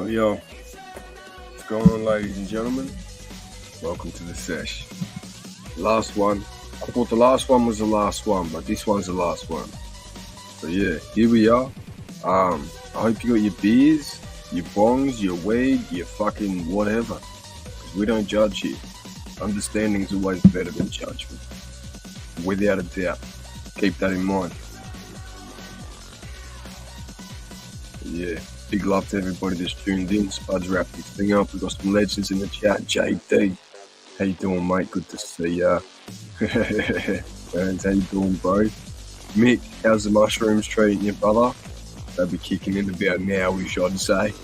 Yo. What's going on, ladies and gentlemen? Welcome to the sesh. Last one. I thought the last one was the last one, but this one's the last one. So yeah, here we are. I hope you got your beers, your bongs, your weed, your fucking whatever. Because we don't judge here. Understanding is always better than judgment. Without a doubt. Keep that in mind. Yeah. Big love to everybody that's tuned in. Spud's wrapped this thing up. We've got some legends in the chat. JD, how you doing, mate? Good to see ya. And how you doing, bro? Mick, how's the mushrooms treating you, brother? They'll be kicking in about now, we should say.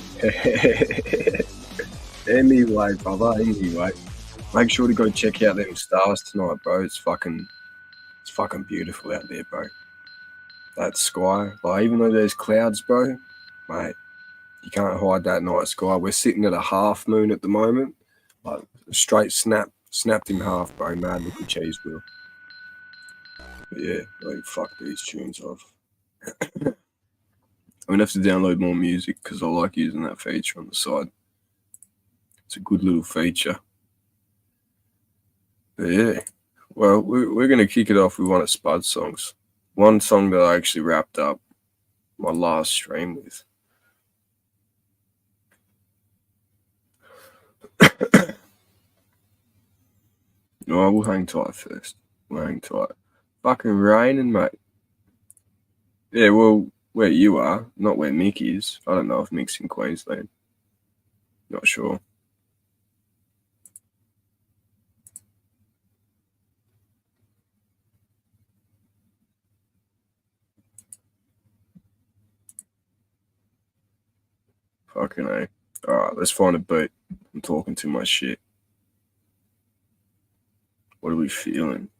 Anyway, brother, make sure to go check out them stars tonight, bro. It's fucking beautiful out there, bro. That sky, like, even though there's clouds, bro, mate, you can't hide that night sky. We're sitting at a half moon at the moment. Like, straight snapped in half, bro. Mad little cheese wheel. But yeah, like, fuck these tunes off. I'm gonna have to download more music because I like using that feature on the side. It's a good little feature. But yeah, well, we're gonna kick it off with one of Spud's songs. One song that I actually wrapped up my last stream with. No, we'll hang tight first. We'll hang tight. Fucking raining, mate. Yeah, well, where you are, not where Mick is. I don't know if Mick's in Queensland. Not sure. Fucking A. Alright, let's find a beat. I'm talking too much shit. What are we feeling?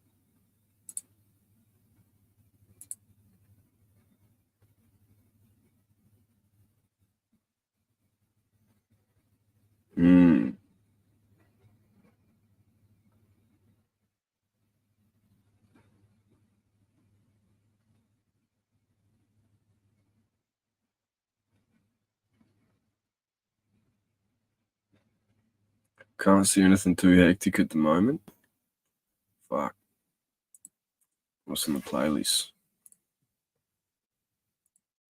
Can't see anything too hectic at the moment. Fuck. What's on the playlist?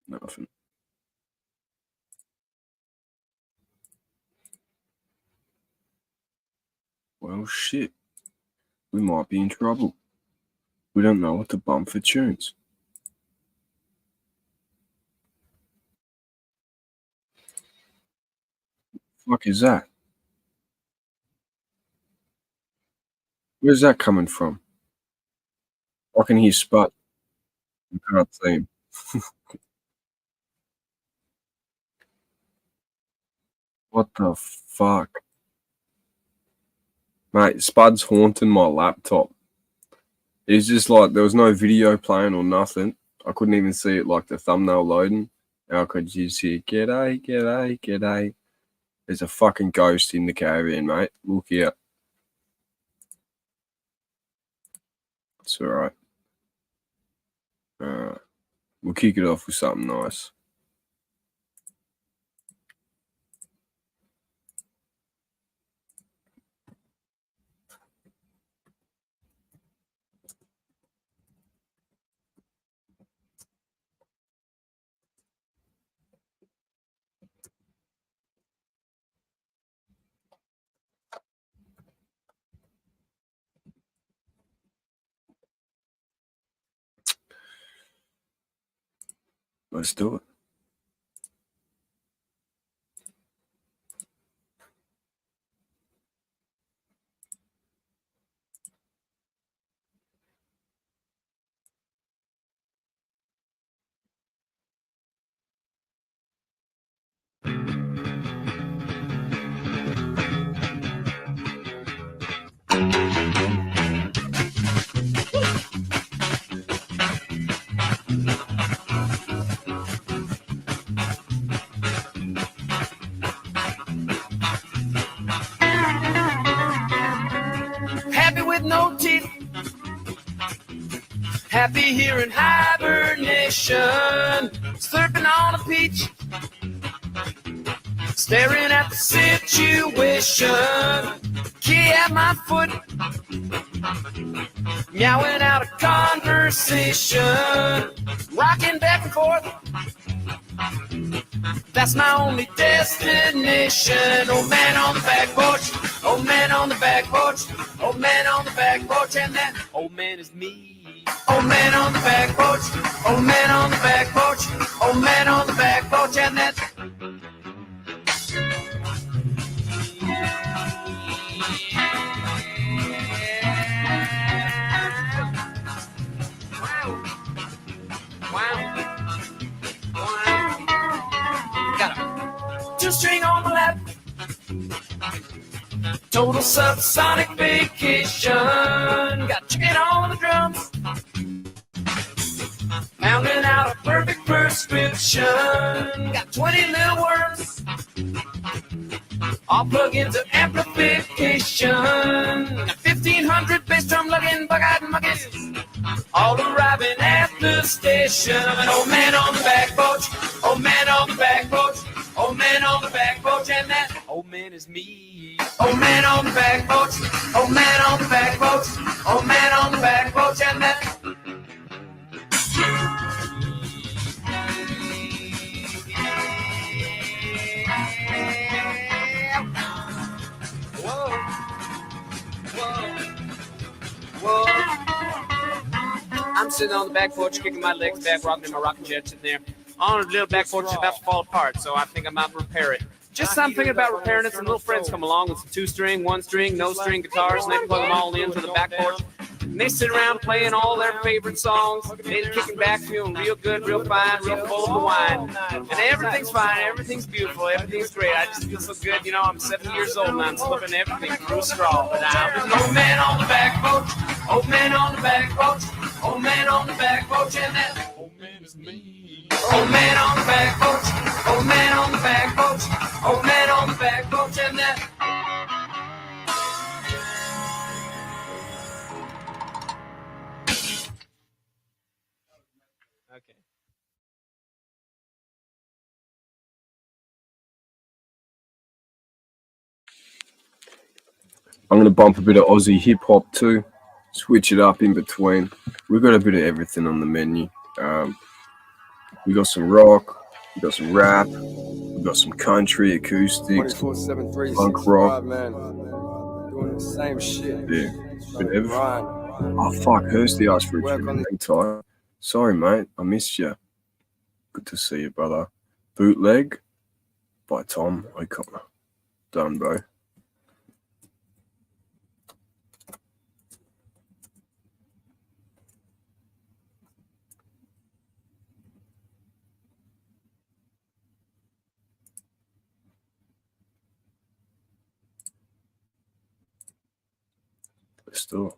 Nothing. Well, shit. We might be in trouble. We don't know what to bump for tunes. Fuck is that? Where's that coming from? I can hear Spud. I can't see him. What the fuck? Mate, Spud's haunting my laptop. It's just like there was no video playing or nothing. I couldn't even see it like the thumbnail loading. How could you see g'day, g'day, g'day? There's a fucking ghost in the Caribbean, mate. Look here. It's alright. We'll kick it off with something nice. Let's do it. Happy with no teeth, happy here in hibernation, slurping on a peach, staring at the situation. Key at my foot, meowing out a conversation, rocking back and forth. That's my only destination. Old man on the back porch, old man on the back porch, old man on the back porch, and that old man is me. Old man on the back porch, old man on the back porch, old man on the back porch, and that. Got a two-string on my lap, total subsonic vacation. Got chicken on the drums, pounding out a perfect prescription. Got 20 little worms, all plug into amplification. Got 1,500 bass drum lugging bug-eyed monkeys, all arriving at the station. An old man on the back porch, old man on the back porch, old man on the back porch, and that old man is me. Old man on the back porch, old man on the back porch, old man on the back porch, and that. Whoa, whoa, whoa. I'm sitting on the back porch, kicking my legs back, rocking in my rocking chair, sitting there on a little back porch. It's about to fall apart, so I think I might repair it. Just I'm thinking about repairing it. Some little friends come along with some two-string, one-string, no-string guitars, and they plug them all into the back porch. And they sit around playing all their favorite songs. They're kicking back, feeling real good, real fine, real full of the wine. And everything's fine, everything's beautiful, everything's great. I just feel so good. You know, I'm 70 years old and I'm slipping everything through a straw. But I'm an old man on the back porch, old man on the back porch, old man on the back porch, and that old man is me. Old man on the back porch, old man on the back porch, old man on the back porch, and that. Okay. I'm going to bump a bit of Aussie hip hop too, switch it up in between. We've got a bit of everything on the menu. We got some rock, we got some rap, we got some country, acoustics, 24/7, punk rock. man. Doing the same shit. Yeah, bit of everything. Oh, fuck. Hursty asked for a tune. Hang tight. Sorry, mate. I missed you. Good to see you, brother. Bootleg by Tom O'Connor. Done, bro. Let's do it.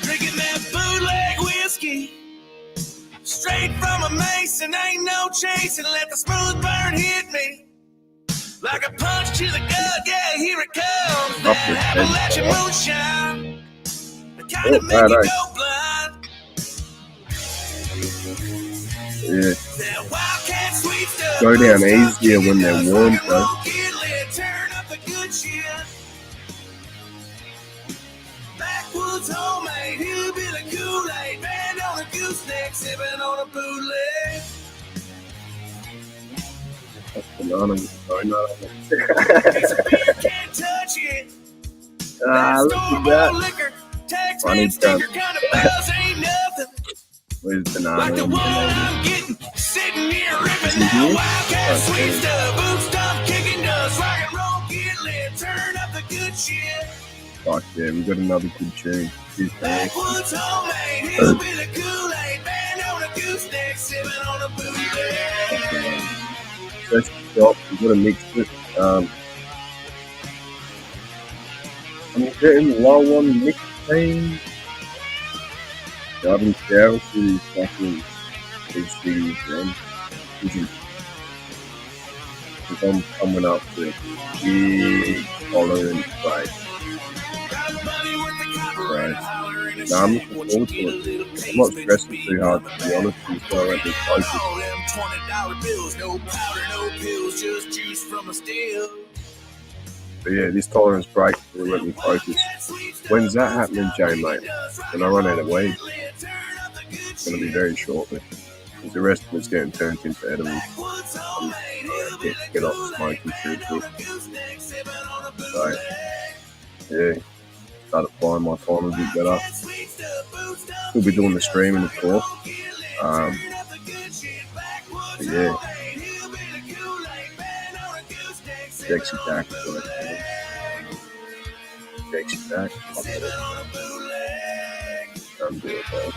Drinking that bootleg whiskey, straight from a mason, ain't no chasing. Let the smooth burn hit me like a punch to the gut. Yeah, here it comes. That Appalachian moonshine, the kind of make you go blind. Yeah. That wildcat sweet stuff. Go down easier when they're warm, bro. Turn up the good shit. Backwoods homemade, hillbilly Kool-Aid, band on a gooseneck, sipping on a bootleg. That's banana with donut. Piece of beer can't touch it. That Look at store-bought that. liquor, tax Funny man sticker stuff. kind of buzz ain't nothing. Where's banana? Like the one I'm getting, sitting here ripping that wildcat sweet stuff, boot stomp, kicking dust, rock and roll, get lit, turn up the good shit. Fuck yeah, we got another good tune. Backwoods homemade, hillbilly Kool-Aid, band on a gooseneck, sipping on a bootleg. Let's stop. We've got to mix it. I'm getting low on mixing. I've been showering through these fucking CDs, man. Because I'm coming up with big tolerance, right? Right. Nah, I'm looking forward to it. I'm not stressing too hard, to be honest. I'm just gonna let me focus. $20 bills, no powder, no pills, just juice from a still. But yeah, this tolerance break will let me focus. When's that happening, Jay, mate? When I run out of weed? It's going to be very shortly. Because the rest of it's getting turned into edibles. I'm get off smoking too quick. So, yeah, started flying my time a bit better. We'll be doing the streaming, of course. But yeah. Sexy back. Sexy back. I'm doing that.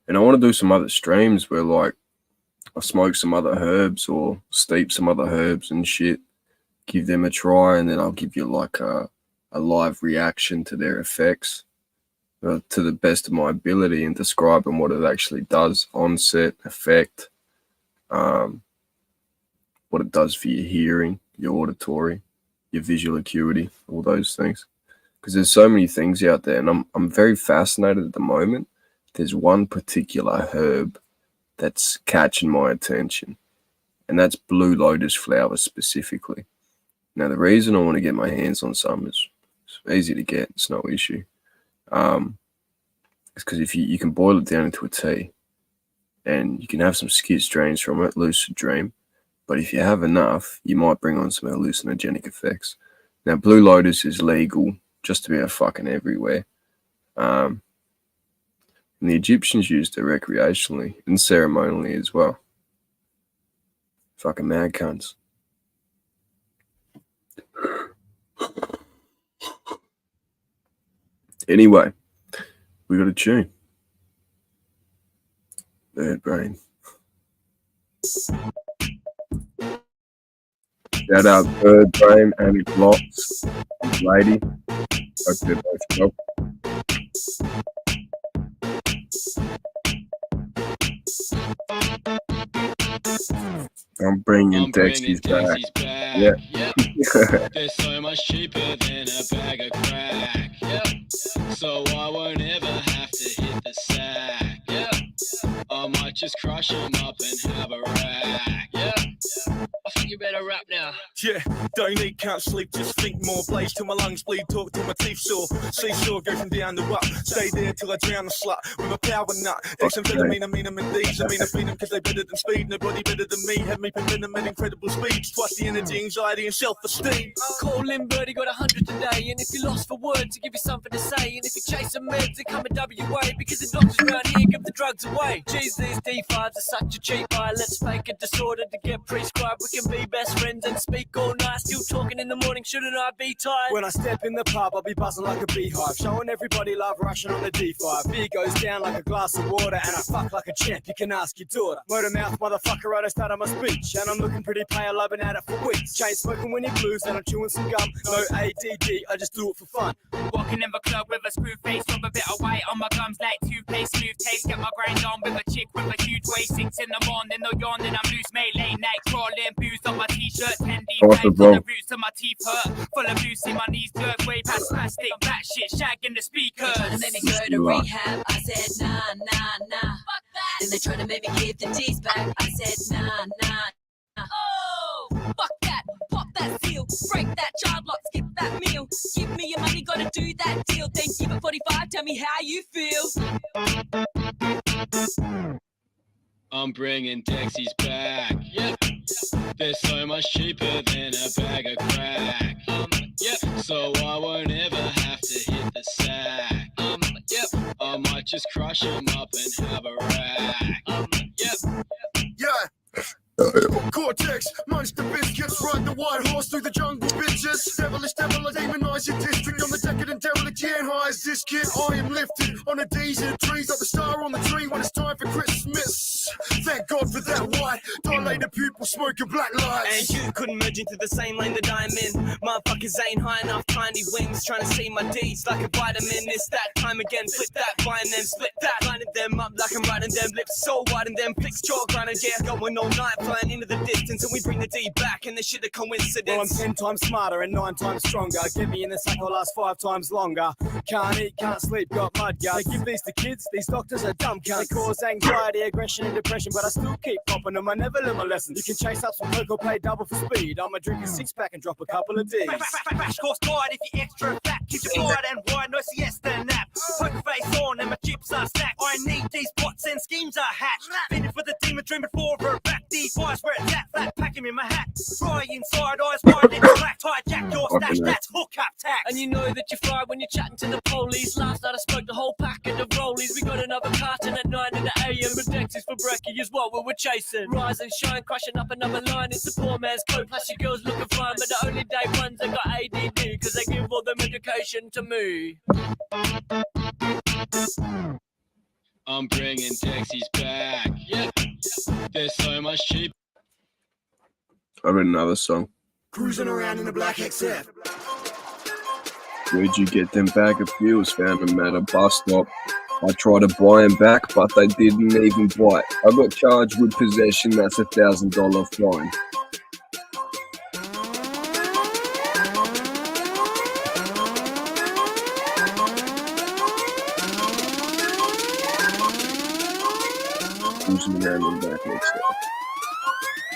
And I want to do some other streams where, like, I smoke some other herbs or steep some other herbs and shit, give them a try, and then I'll give you like a live reaction to their effects to the best of my ability and describe them what it actually does, onset, effect, what it does for your hearing, your auditory, your visual acuity, all those things. Because there's so many things out there, and I'm very fascinated at the moment. There's one particular herb that's catching my attention, and that's blue lotus flower specifically. Now, the reason I want to get my hands on some is it's easy to get, it's no issue. It's because if you can boil it down into a tea, and you can have some skid strains from it, lucid dream, but if you have enough, you might bring on some hallucinogenic effects. Now, blue lotus is legal just about fucking everywhere. And the Egyptians used it recreationally and ceremonially as well. Fucking mad cunts. Anyway, we got a tune. Bird brain. Shout out Bird brain and Blocks, lady. Hope they're both well. I'm bringing taxis back. Yeah. They're so much cheaper than a bag of crack. Yeah. So I won't ever have to hit the sack. Yeah. I might just crush them up and have a rack. Yeah. I think you better rap now. Yeah, don't eat, can't sleep, just think more. Blaze till my lungs bleed, talk till my teeth sore. Seesaw, go from down to up. Stay there till I drown the slut with a power nut. Amphetamine, I mean them in these. I mean I feed them cause they better than speed. Nobody better than me. Had me putting them at incredible speeds. Twice the energy, anxiety and self-esteem. Call in, Birdie got 100 today. And if you're lost for words, to give you something to say. And if you chase some meds, they come in WA. Because the doctors around here give the drugs away. Jeez, these D5s are such a cheap buy. Let's fake a disorder to get prescribed. We can be best friends and speak all night. Still talking in the morning, shouldn't I be tired? When I step in the pub, I'll be buzzing like a beehive. Showing everybody love, rushing on the D5. Beer goes down like a glass of water. And I fuck like a champ, you can ask your daughter. Motor mouth motherfucker, I don't start on my speech. And I'm looking pretty pale, I've been at it for weeks. Chain smoking when he blues and I'm chewing some gum. No ADD, I just do it for fun. Walking in the club with a screw face, rub a bit of white on my gums like toothpaste, smooth taste. Get my grind on with a chick with a huge waist. 6 in the morning, no yawn, then I'm loose, mate. Late night crawling, booze on my t-shirt, 10 deep What's the on bro? the roots of my teeth hurt. Full of loose in my knees, dirt way past plastic, black shit, shagging the speakers. Trying to make me go to rehab, I said nah, nah, nah. Fuck that. Then they trying to make me give the D's back, I said nah, nah, nah. Oh, fuck that, pop that seal, break that child lock, skip that meal. Give me your money, gotta do that deal. Then give it 45, tell me how you feel. I'm bringing taxis back. Yeah. They're so much cheaper than a bag of crack. Yeah. So I won't ever have to hit the sack. Yeah. I might just crush them up and have a rack. Yeah. Cortex, monster biscuits, ride the white horse through the jungle, bitches. Devilish devil, I demonize your district. On the decadent derelict, can't hide this kid. I am lifted on the D's and the trees, like the star on the tree when it's time for Christmas. Thank God for that white, dilated pupil, smoking black lights. And you couldn't merge into the same lane that I'm in. Motherfuckers ain't high enough, tiny wings. Trying to see my D's like a vitamin. It's that time again, flip that, find them, split that. Lining them up like I'm writing them lips. So widen them, flicks, jaw grinding, yeah. Going all night, flying into the distance. And we bring the D back, and this shit a coincidence. Well, I'm 10 times smarter and 9 times stronger. Get me in the sack, I'll last 5 times longer. Can't eat, can't sleep, got mud gut. They give these to kids, these doctors are dumb cunts. They cause anxiety, aggression, and depression, but I still keep popping them. I never learn my lessons. You can chase up some coke or pay double for speed. I'ma drink a 6-pack and drop a couple of D's. Crash course guide if you're extra fat. Keep your blood and wide, no siesta nap. Poker face on and my chips are stacked. I need these plots and schemes are hatched. Fitted for the demon, dreaming for a back. These boys where it's at, flat packing in my hat. Fry inside, eyes wide, then cracked. Hijack your stash, that's hook up tax. And you know that you're fried when you're chatting to the police. Last night I smoked the whole packet of rollies. We got another carton at 9 in the AM. But Dexys for brekkie is what we were chasing. Rise and shine, crushing up another line. It's a poor man's coat, plus your girls looking fine. But the only day ones that got ADD, cause they give all the medication to me. I'm bringing taxis back. Yeah. They're so much cheaper. I read another song. Cruising around in a black XF. Where'd you get them bag of fuels? Found them at a bus stop. I tried to buy them back, but they didn't even bite. I got charged with possession. That's $1,000 fine. Cruising around in the back XF.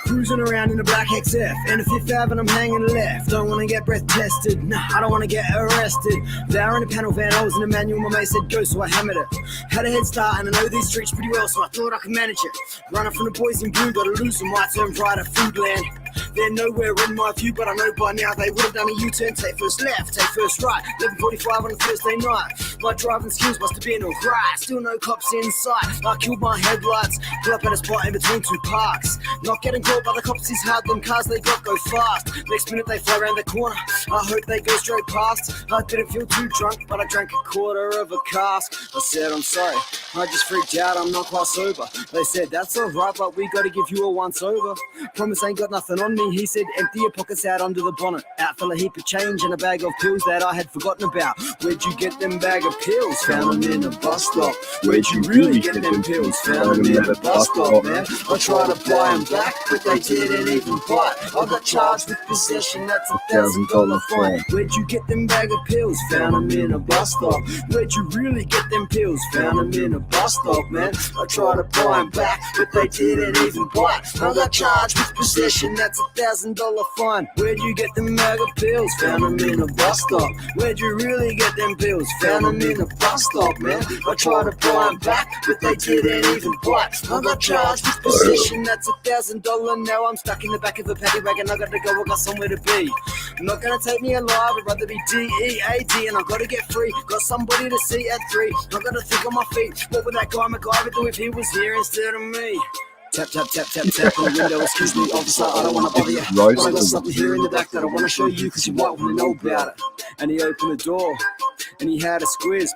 Cruising around in a black XF and a Fifth Avenue, I'm hanging left. Don't wanna get breath tested, nah, I don't wanna get arrested. There in a panel van, I was in a manual, my mate said go, so I hammered it. Had a head start and I know these streets pretty well, so I thought I could manage it. Running from the boys in blue, gotta lose some white turn right at Foodland. They're nowhere in my view, but I know by now they would have done a U-turn. Take first left, take first right. 11:45 on a Thursday night. My driving skills must have been alright. Still no cops in sight. I killed my headlights. Pull up at a spot in between 2 parks. Not getting caught by the cops is hard. Them cars they got go fast. Next minute they fly around the corner. I hope they go straight past. I didn't feel too drunk, but I drank a quarter of a cask. I said I'm sorry. I just freaked out. I'm not quite sober. They said that's alright, but we gotta give you a once over. Promise ain't got nothing on me, he said, empty your pockets out under the bonnet. Out fell a heap of change and a bag of pills that I had forgotten about. Where'd you get them bag of pills? Found them in a bus stop. Where'd you really get them pills? Found them in a bus stop, man. I tried to buy them back, but they didn't even bite. I got charged with possession, that's $1,000 fine. Where'd you get them bag of pills? Found them in a bus stop. Where'd you really get them pills? Found them in a bus stop, man. I tried to buy them back, but they didn't even bite. I got charged with possession, that's $1,000 fine. Where'd you get them bag of pills? Found them in a bus stop. Where'd you really get them pills? Found them in a bus stop, man. I tried to buy them back, but they didn't even bite. I got charged with possession, that's $1,000. Now I'm stuck in the back of a paddy wagon. I gotta go, I got somewhere to be. Not gonna take me alive, I'd rather be DEAD. And I gotta get free, got somebody to see at 3. I gotta think on my feet. What would that guy MacGyver do if he was here instead of me? Tap, tap, tap, tap, tap on the window. Excuse me, officer, I don't want to bother you. But I got something here in the back that I want to show you, because you might want to know about it. And he opened the door, and he had a squiz.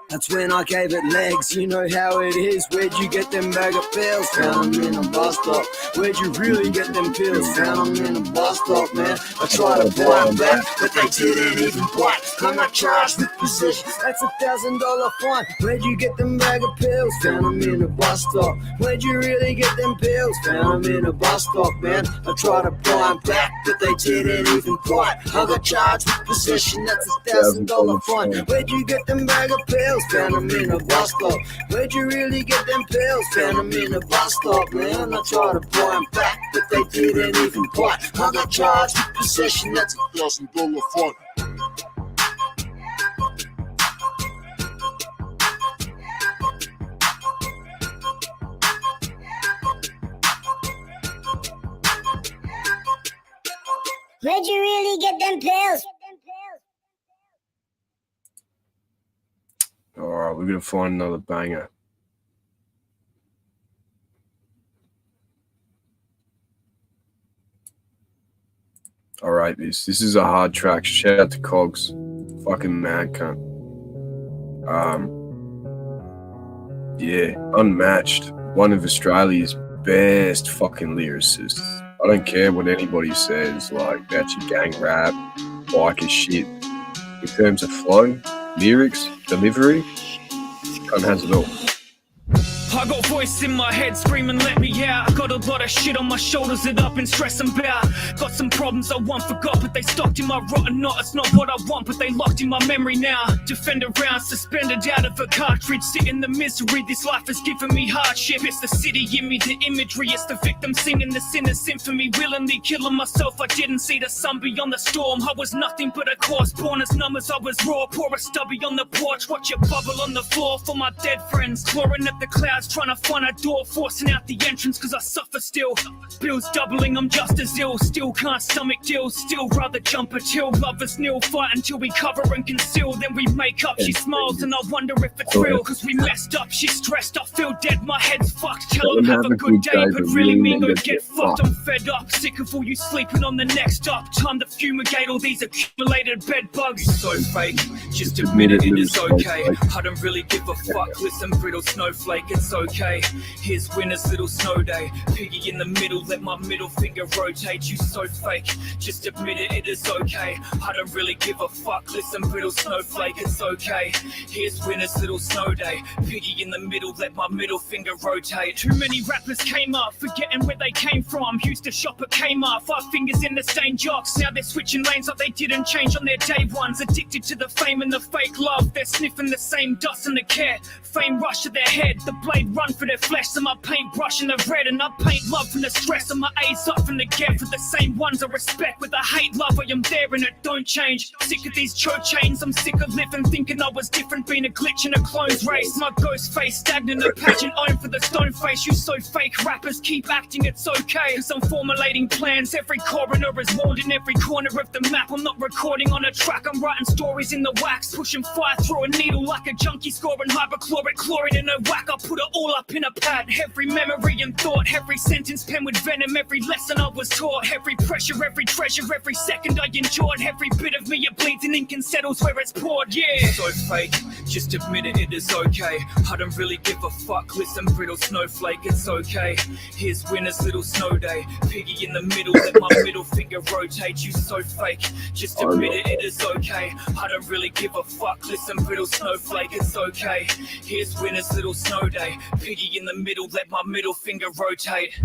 That's when I gave it legs, you know how it is. Where'd you get them bag of pills? Found them in a bus stop. Where'd you really get them pills? Found them in a bus stop, man. I tried to buy them back, but they didn't even bite. I'm not charged with possession, that's $1,000 fine. Where'd you get them bag of pills? Found them in a bus stop. Where'd you really get them pills? Found them in a bus stop, man. I tried to buy them back, but they didn't even bite. I got charged with possession, that's $1,000 fine. Where'd you get them bag of pills? Found them in a bus stop. Where'd you really get them pills? Found them in a bus stop, man. I tried to buy them back, but they didn't even bite. I got charged with possession, that's $1,000 fine. Where'd you really get them pills? Alright, we're gonna find another banger. Alright, this is a hard track. Shout out to Cogs. Fucking mad cunt. Yeah, unmatched. One of Australia's best fucking lyricists. I don't care what anybody says, like, that's your gang rap, biker shit. In terms of flow, lyrics, delivery, cunt has it all. I got voice in my head screaming let me out. I got a lot of shit on my shoulders that I've been stressing about. Got some problems I once forgot, but they stuck in my rotten knot. It's not what I want, but they locked in my memory now. Defender round, suspended out of a cartridge. Sit in the misery, this life has given me hardship. It's the city in me, the imagery. It's the victim singing the sinner's symphony. Willingly killing myself, I didn't see the sun beyond the storm. I was nothing but a corpse, born as numb as I was raw. Pour a stubby on the porch, watch it bubble on the floor. For my dead friends, clawing at the clouds, trying to find a door, forcing out the entrance, cause I suffer still. Bills doubling, I'm just as ill. Still can't stomach deals, still rather jump a till. Lovers nil, fight until we cover and conceal. Then we make up, she smiles and I wonder if it's real. Cause we messed up, she's stressed, I feel dead, my head's fucked. Tell them have a good day, but really mean go get fucked. I'm fed up, sick of all you sleeping on the next up. Time to fumigate all these accumulated bed bugs. So fake, just admit it, it is okay. I don't really give a fuck, listen brittle snowflake, it's okay. Here's winter's little snow day. Piggy in the middle, let my middle finger rotate. You so fake, just admit it, it is okay. I don't really give a fuck, listen brittle snowflake, it's okay. Here's winter's little snow day. Piggy in the middle, let my middle finger rotate. Too many rappers came up, forgetting where they came from. Used to shop at Kmart, 5 fingers in the stain jocks. Now they're switching lanes like they didn't change on their day ones. Addicted to the fame and the fake love. They're sniffing the same dust and the care. Fame rush to their head, the blade run for their flesh. So my paintbrush in the red, and I paint love from the stress. And my A's up from the get for the same ones I respect. With a hate love, I am there and it don't change. Sick of these choke chains, I'm sick of living thinking I was different. Being a glitch in a clone's race. My ghost face stagnant, a pageant owned for the stone face. You so fake, rappers keep acting it's okay. Cause I'm formulating plans, every coroner is warned in every corner of the map. I'm not recording on a track, I'm writing stories in the wax. Pushing fire through a needle like a junkie scoring hypochloric chlorine in a whack. I put it all up in a pad. Every memory and thought, every sentence penned with venom. Every lesson I was taught, every pressure, every treasure, every second I endured. Every bit of me it bleeds and ink and settles where it's poured, yeah. So fake, just admit it, it is okay. I don't really give a fuck, listen, brittle snowflake, it's okay. Here's winner's little snow day. Piggy in the middle, let my middle finger rotate. You so fake, just admit it, it is okay. I don't really give a fuck, listen, brittle snowflake, it's okay. Here's winner's little snow day. Piggy in the middle, let my middle finger rotate.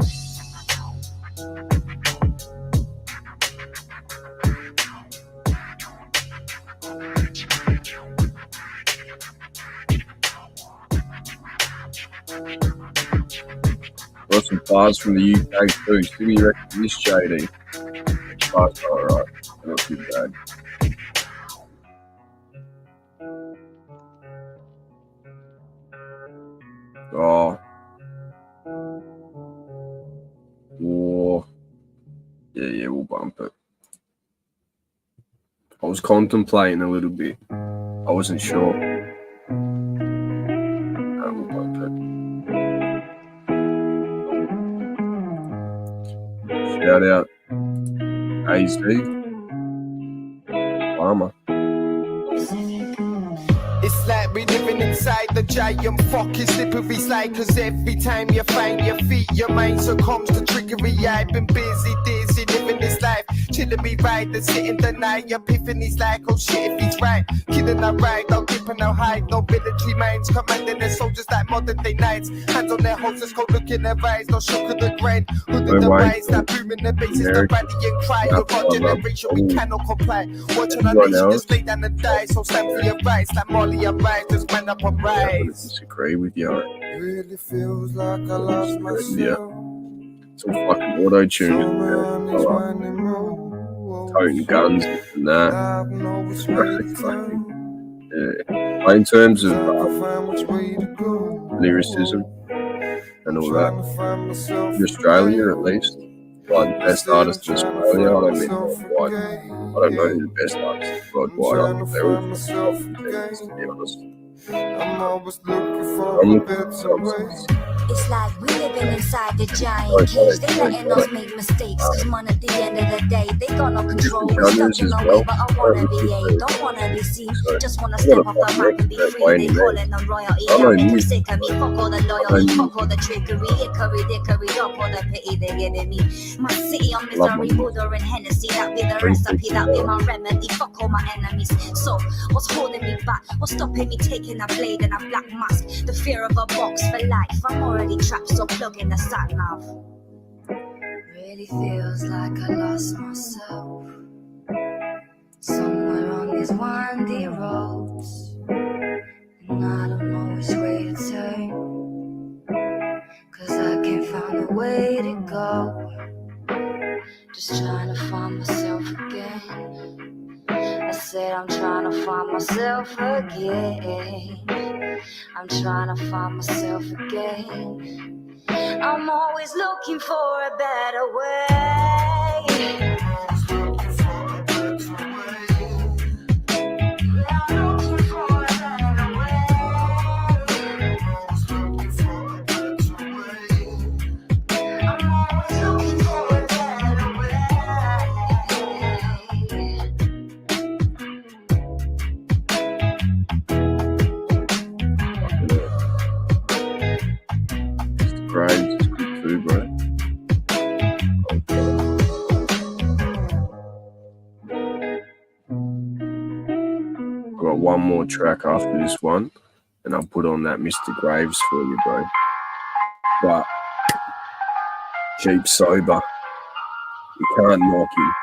Got some bars from the UK too. So you reckon this, JD? Bars are alright. Not too bad. Oh. Whoa. Yeah, we'll bump it. I was contemplating a little bit. I wasn't sure. We'll bump it. Shout out AZ. Farmer. It's like we living inside the giant fucking slippery slide. Cause every time you find your feet, your mind succumbs to trickery. I've been busy, dizzy, living this life. Chilling me right, the sitting the night. Epiphany's like, oh shit, if he's right. Killing I ride, no dip and no hide. No military minds, commanding their soldiers like modern day knights. Hands on their holsters, cold look in their eyes. No shock of the grind. Hood in the rise, that boom in the bases, the rallying cry. Of our generation, we cannot comply. Watching our nation just lay down and die. So stand for your rights, like Molly and rise, just man up and rise. I disagree with you. It really feels like I lost myself. It's all fucking auto-tuned. Toting guns and that. Yeah. But in terms of lyricism and all that, in Australia at least, like the best artist in Australia, I don't mean worldwide. I don't know who the best artist is worldwide. I think they're all top contenders, to be honest. I'm always looking for a better way. It's like we living inside the giant cage. They letting us make mistakes. Cause man, at the end of the day, they got no control. We're stuck in a way, but I wanna be A. Don't wanna be C. Just wanna step off the map and be free. They calling them royalty. I'm making sick of me. Fuck all the loyalty. Fuck all the trickery. Hickory, dickory, up all the pity they're giving me. My city on misery, Buddha and Hennessy. That be the recipe, that be my remedy. Fuck all my enemies. So, what's holding me back? What's stopping me taking a blade and a black mask? The fear of a box for life. I'm already trapped, so plug in the sat nav. Really feels like I lost myself somewhere on these windy roads, and I don't know which way to turn, cause I can't find a way to go. Just trying to find myself again. I said I'm trying to find myself again. I'm trying to find myself again. I'm always looking for a better way. One more track after this one, and I'll put on that Mr. Graves for you, bro. But Cheap Sober, you can't knock him.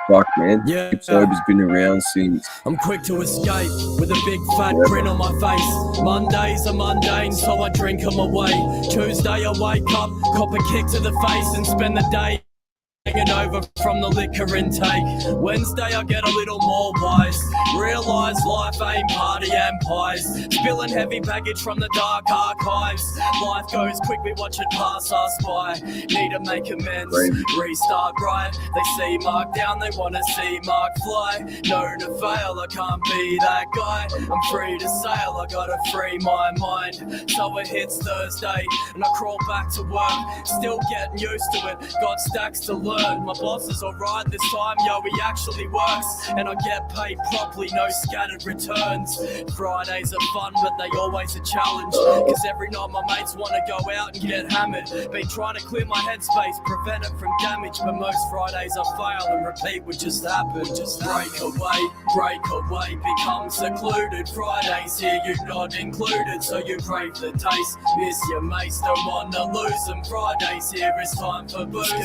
Fuck, man. Yeah. Cheap Sober's been around since. I'm quick to escape with a big fat grin on my face. Mondays are mundane, so I drink them away. Tuesday I wake up, cop a kick to the face, and spend the day hanging over from the liquor intake. Wednesday I get a little more wise. Realise life ain't party and pies. Spilling heavy baggage from the dark archives. Life goes quick, we watch it pass us by. Need to make amends, restart right. They see Mark down, they wanna see Mark fly. No to fail, I can't be that guy. I'm free to sail, I gotta free my mind. So it hits Thursday and I crawl back to work. Still getting used to it, got stacks to learn. My boss is alright this time, yo, he actually works. And I get paid properly, no no scattered returns. Fridays are fun, but they always a challenge. Cause every night my mates wanna go out and get hammered. Been trying to clear my headspace, prevent it from damage. But most Fridays I fail and repeat what just happened. Just break away, become secluded. Fridays here, you not included, so you crave the taste. Miss your mates, don't wanna lose them. Fridays here, it's time for boozing.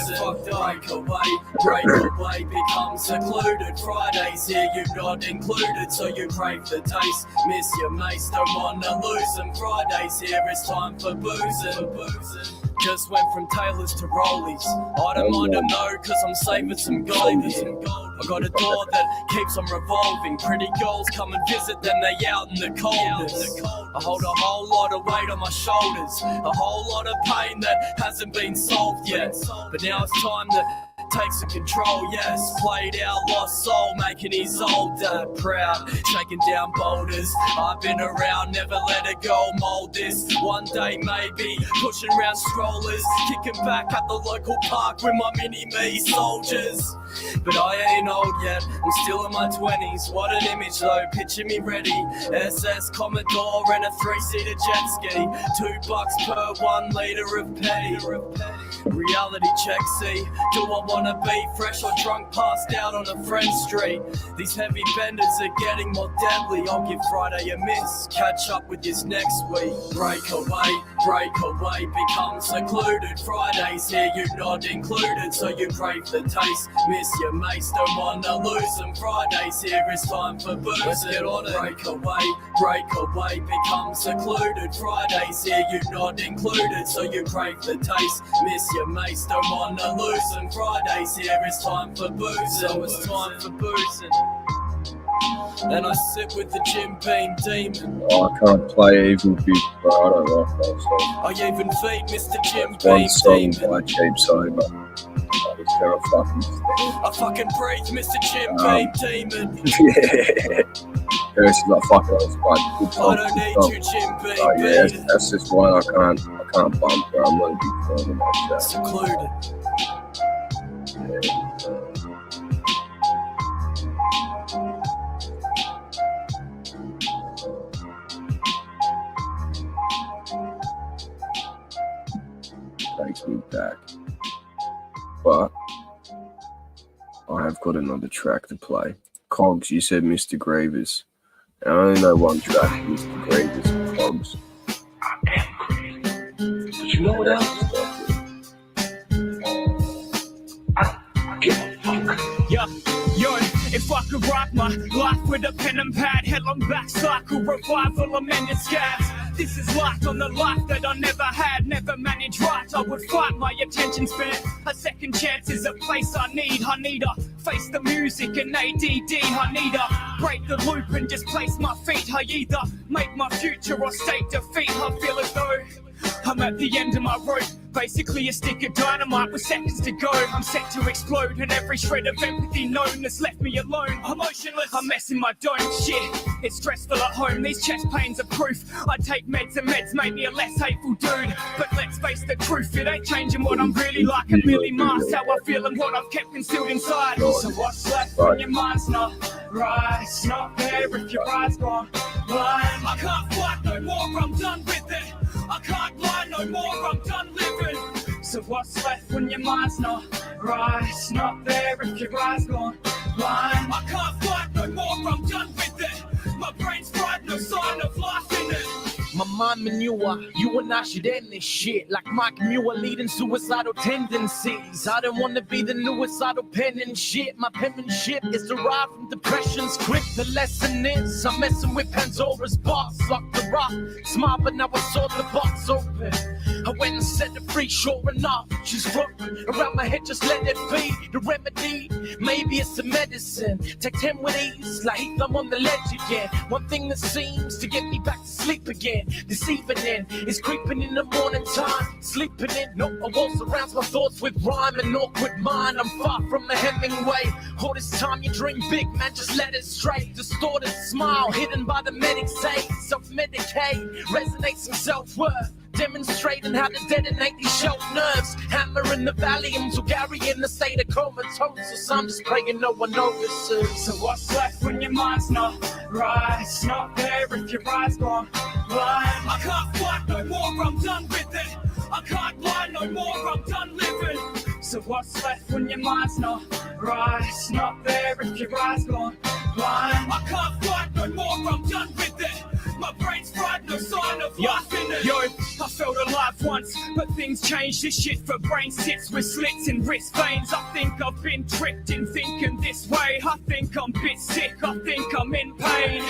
Break away, become secluded. Fridays here, you not included, so you crave the taste. Miss your mates, don't wanna lose them. Fridays here, it's time for boozing. Just went from Taylors to Rollies. I don't mind them though, cause I'm saving some gold. I got a door that keeps on revolving. Pretty girls come and visit, then they out in the coldness. I hold a whole lot of weight on my shoulders, a whole lot of pain that hasn't been solved yet. But now it's time to take some control, yes. Played out, lost soul, making his old dad proud. Shaking down boulders, I've been around, never let it go. Mold this, one day maybe. Pushing around strollers, kicking back at the local park with my mini-me soldiers. But I ain't old yet, I'm still in my 20s. What an image though, picture me ready. SS Commodore and a 3-seater jet ski. $2 per 1 litre of petty. Reality check, see, do I wanna be fresh or drunk passed out on a friend street? These heavy benders are getting more deadly. I'll give Friday a miss, catch up with this next week. Break away, become secluded. Fridays here, you not included, so you crave the taste. Miss your mates, don't wanna lose them. Fridays here, it's time for boozing. Let's get on it. Break away, become secluded. Fridays here, you not included, so you crave the taste. Miss your mates, don't wanna lose them. Fridays here, it's time for boozing. So it's time for boozing. Then I sit with the Jim Beam demon. Oh, I can't play Evil Beat, but I don't like that song. I even feed Mr. Jim That's one Beam song demon. by Cheap Sober. It's very fucking I fucking breathe Mr. Jim Beam demon. yeah. This is like fucking it's quite good song. I don't need you, Jim Beam. Oh yeah, that's just why I can't bump her. I'm not a big fan of that. Secluded. Takes me back. But I have got another track to play. Cogs, you said Mr. Gravers. And I only know one track, Mr. Gravers and Cogs. Did you know that? Yo, if I could rock my life with a pen and pad, headlong back cycle, revival, amended scabs. This is like on the life that I never had, never managed right. I would fight my attention span. A second chance is a place I need. I need to face the music and ADD. I need to break the loop and just place my feet. I either make my future or state defeat. I feel as though I'm at the end of my rope. Basically a stick of dynamite with seconds to go. I'm set to explode and every shred of empathy known has left me alone. Emotionless, I'm messing my dome. Shit, it's stressful at home. These chest pains are proof. I take meds and meds make me a less hateful dude. But let's face the truth, it ain't changing what I'm really like. A million masks, how I feel and what I've kept concealed inside. So what's left when your mind's not right? It's not there if your eyes gone blind. I can't fight no more, I'm done with it. I can't lie no more, I'm done living. So what's left when your mind's not right? It's not there if your eyes gone blind. I can't fight no more, I'm done with it. My brain's fried, no sign of life in it. My mind manure, you and I should end this shit. Like Mike Muir leading suicidal tendencies. I don't wanna be the newest idle pen and shit. My penmanship is derived from depression's grip. The lesson is I'm messing with Pandora's box. Locked the rock, smile, but now I saw the box open. I went and set it free, sure enough. She's broken around my head, just let it be the remedy. Maybe it's the medicine. Take 10 with ease, like I'm on the ledge again. One thing that seems to get me back to sleep again. This evening is creeping in the morning time. Sleeping in, no, a wall surrounds my thoughts with rhyme and awkward mind. I'm far from a Hemingway. All this time you dream big, man, just let it stray. Distorted smile, hidden by the medics say. Self-medicate, resonates in self-worth. demonstrating how to detonate these short nerves. Hammering the Valiums or Gary in the state of comatose, or some just praying no one notices. So what's left when your mind's not right? It's not there if your eyes gone blind. I can't fight no more, I'm done with it. I can't lie no more, I'm done living. So what's left when your mind's not right? It's not there if your eyes gone blind. I can't fight no more, I'm done with it. My brain's fried, no sign of life in it. Yo, I felt alive once, but things changed. This shit for brain sits with slits in wrist veins. I think I've been tricked in thinking this way. I think I'm a bit sick, I think I'm in pain.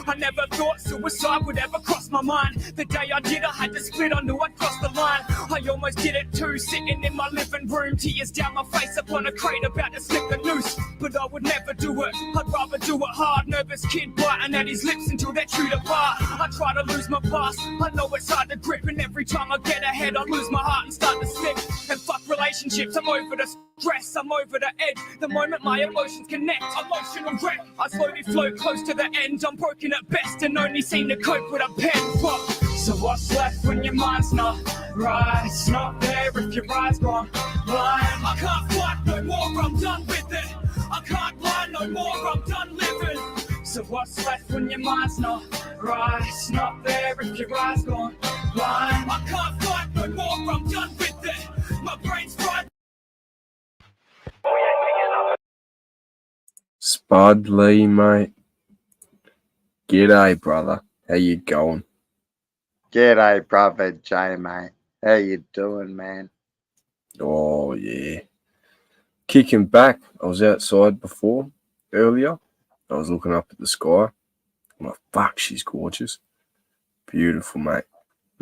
I never thought suicide would ever cross my mind. The day I did, I had to split, I knew I'd crossed the line. I almost did it too, sitting in my living room, tears down my face upon a crate about to slip the noose. But I would never do it, I'd rather do it hard. Nervous kid biting at his lips until they're chewed apart. I try to lose my past, I know it's hard to grip, and every time I get ahead I lose my heart and start to slip. And fuck relationships, I'm over the stress, I'm over the edge. The moment my emotions connect, emotional wreck. I slowly float close to the end, I'm broken at best and only seem to cope with a pen. Fuck. So what's left when your mind's not right? It's not there if your eyes gone blind. I can't fight no more, I'm done with it. I can't lie no more, I'm done living. So what's left when your mind's not right? It's not there if your eyes gone blind. I can't fight no more, I'm done with it. My brain's fried. Spud Lee, mate. G'day, brother. How you going? G'day, brother Jay, mate. How you doing, man? Oh, yeah. Kicking back. I was outside earlier. I was looking up at the sky. I'm like, fuck, she's gorgeous. Beautiful, mate.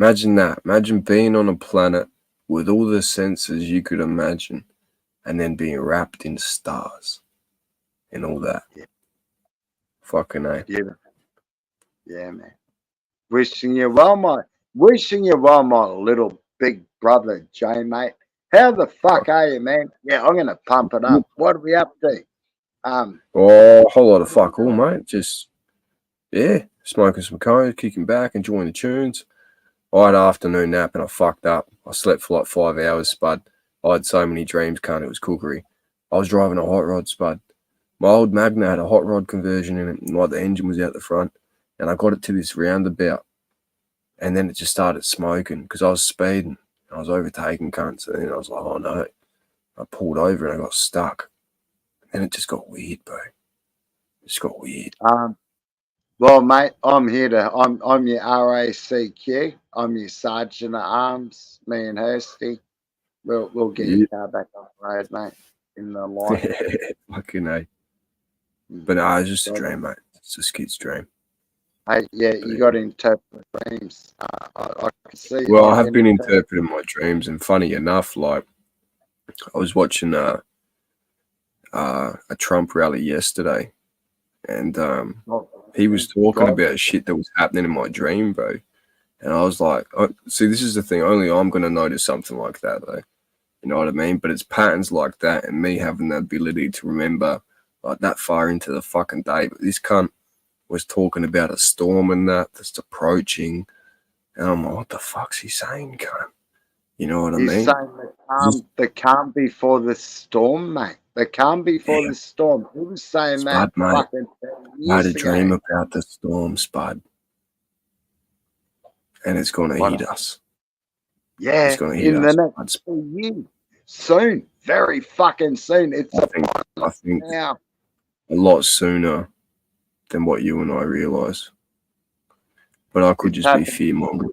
Imagine that. Imagine being on a planet with all the senses you could imagine and then being wrapped in stars and all that. Yeah. Fucking A. Yeah, man. Wishing you well, my little big brother Jay, mate. How the fuck are you, man? Yeah, I'm gonna pump it up. What are we up to? A whole lot of fuck all, mate. Just, yeah, smoking some coke, kicking back, enjoying the tunes. I had an afternoon nap and I fucked up. I slept for like 5 hours, Spud. I had so many dreams, cunt. It was cookery. I was driving a hot rod, Spud. My old Magna had a hot rod conversion in it, and like the engine was out the front. And I got it to this roundabout, and then it just started smoking because I was speeding. I was overtaking cunts, and then I was like, oh no. I pulled over and I got stuck. And it just got weird, bro. It just got weird. Well, mate, I'm here to. I'm your RACQ. I'm your Sergeant at Arms. Me and Hursty. We'll get your car back on the road, mate. In the light. Fucking A. But no, it's just a dream, mate. It's just a kid's dream. Hey, yeah, you got to interpret dreams. I can see. Well, I have been interpreting my dreams, and funny enough, like I was watching a Trump rally yesterday, and he was talking about shit that was happening in my dream, bro. And I was like, oh, see, this is the thing. Only I'm gonna notice something like that, though. You know what I mean? But it's patterns like that, and me having the ability to remember like that far into the fucking day. But this cunt was talking about a storm and that's approaching, and I'm like, what the fuck's he saying, cunt? You know what I mean? He's saying the calm before the storm, mate. The calm before the storm. He was saying Spud, that mate. fucking I had a years dream ago. about the storm, Spud, and it's going to hit us. Yeah, It's going to hit in us. the next 2 years. Soon. Very fucking soon. It's I think now. a lot sooner than what you and I realise. But I could It's just be happening. fear-mongering.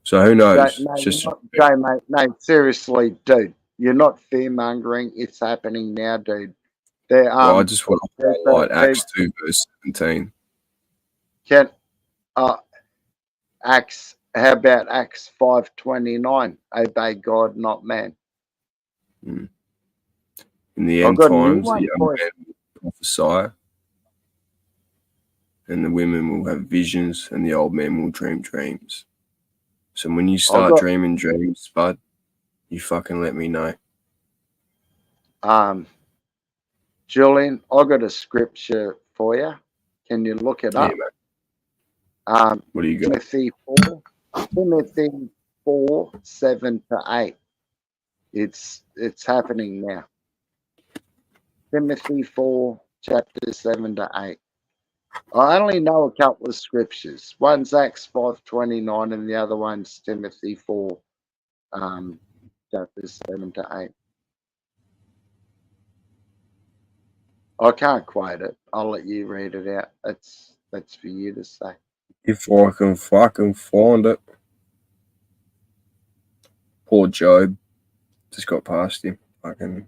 So who knows? Jay, It's just Jay, mate, no, seriously, dude. You're not fear-mongering. It's happening now, dude. I just want to highlight Acts 2 verse 17. Acts, how about Acts 5:29? Obey God, not man. In the I've end got a new times, one the young for men will prophesy, and the women will have visions, and the old men will dream dreams. So when you start dreaming dreams, Spud, you fucking let me know. Julian, I got a scripture for you. Can you look it up? Yeah, mate. What do you got? Timothy 4, 7 to 8. It's happening now. Timothy 4, chapter 7 to 8. I only know a couple of scriptures. One's Acts 5:29 and the other one's Timothy 4, chapters 7 to 8. I can't quote it. I'll let you read it out. That's for you to say. If I can fucking find it. Poor Job. Just got past him. Fucking.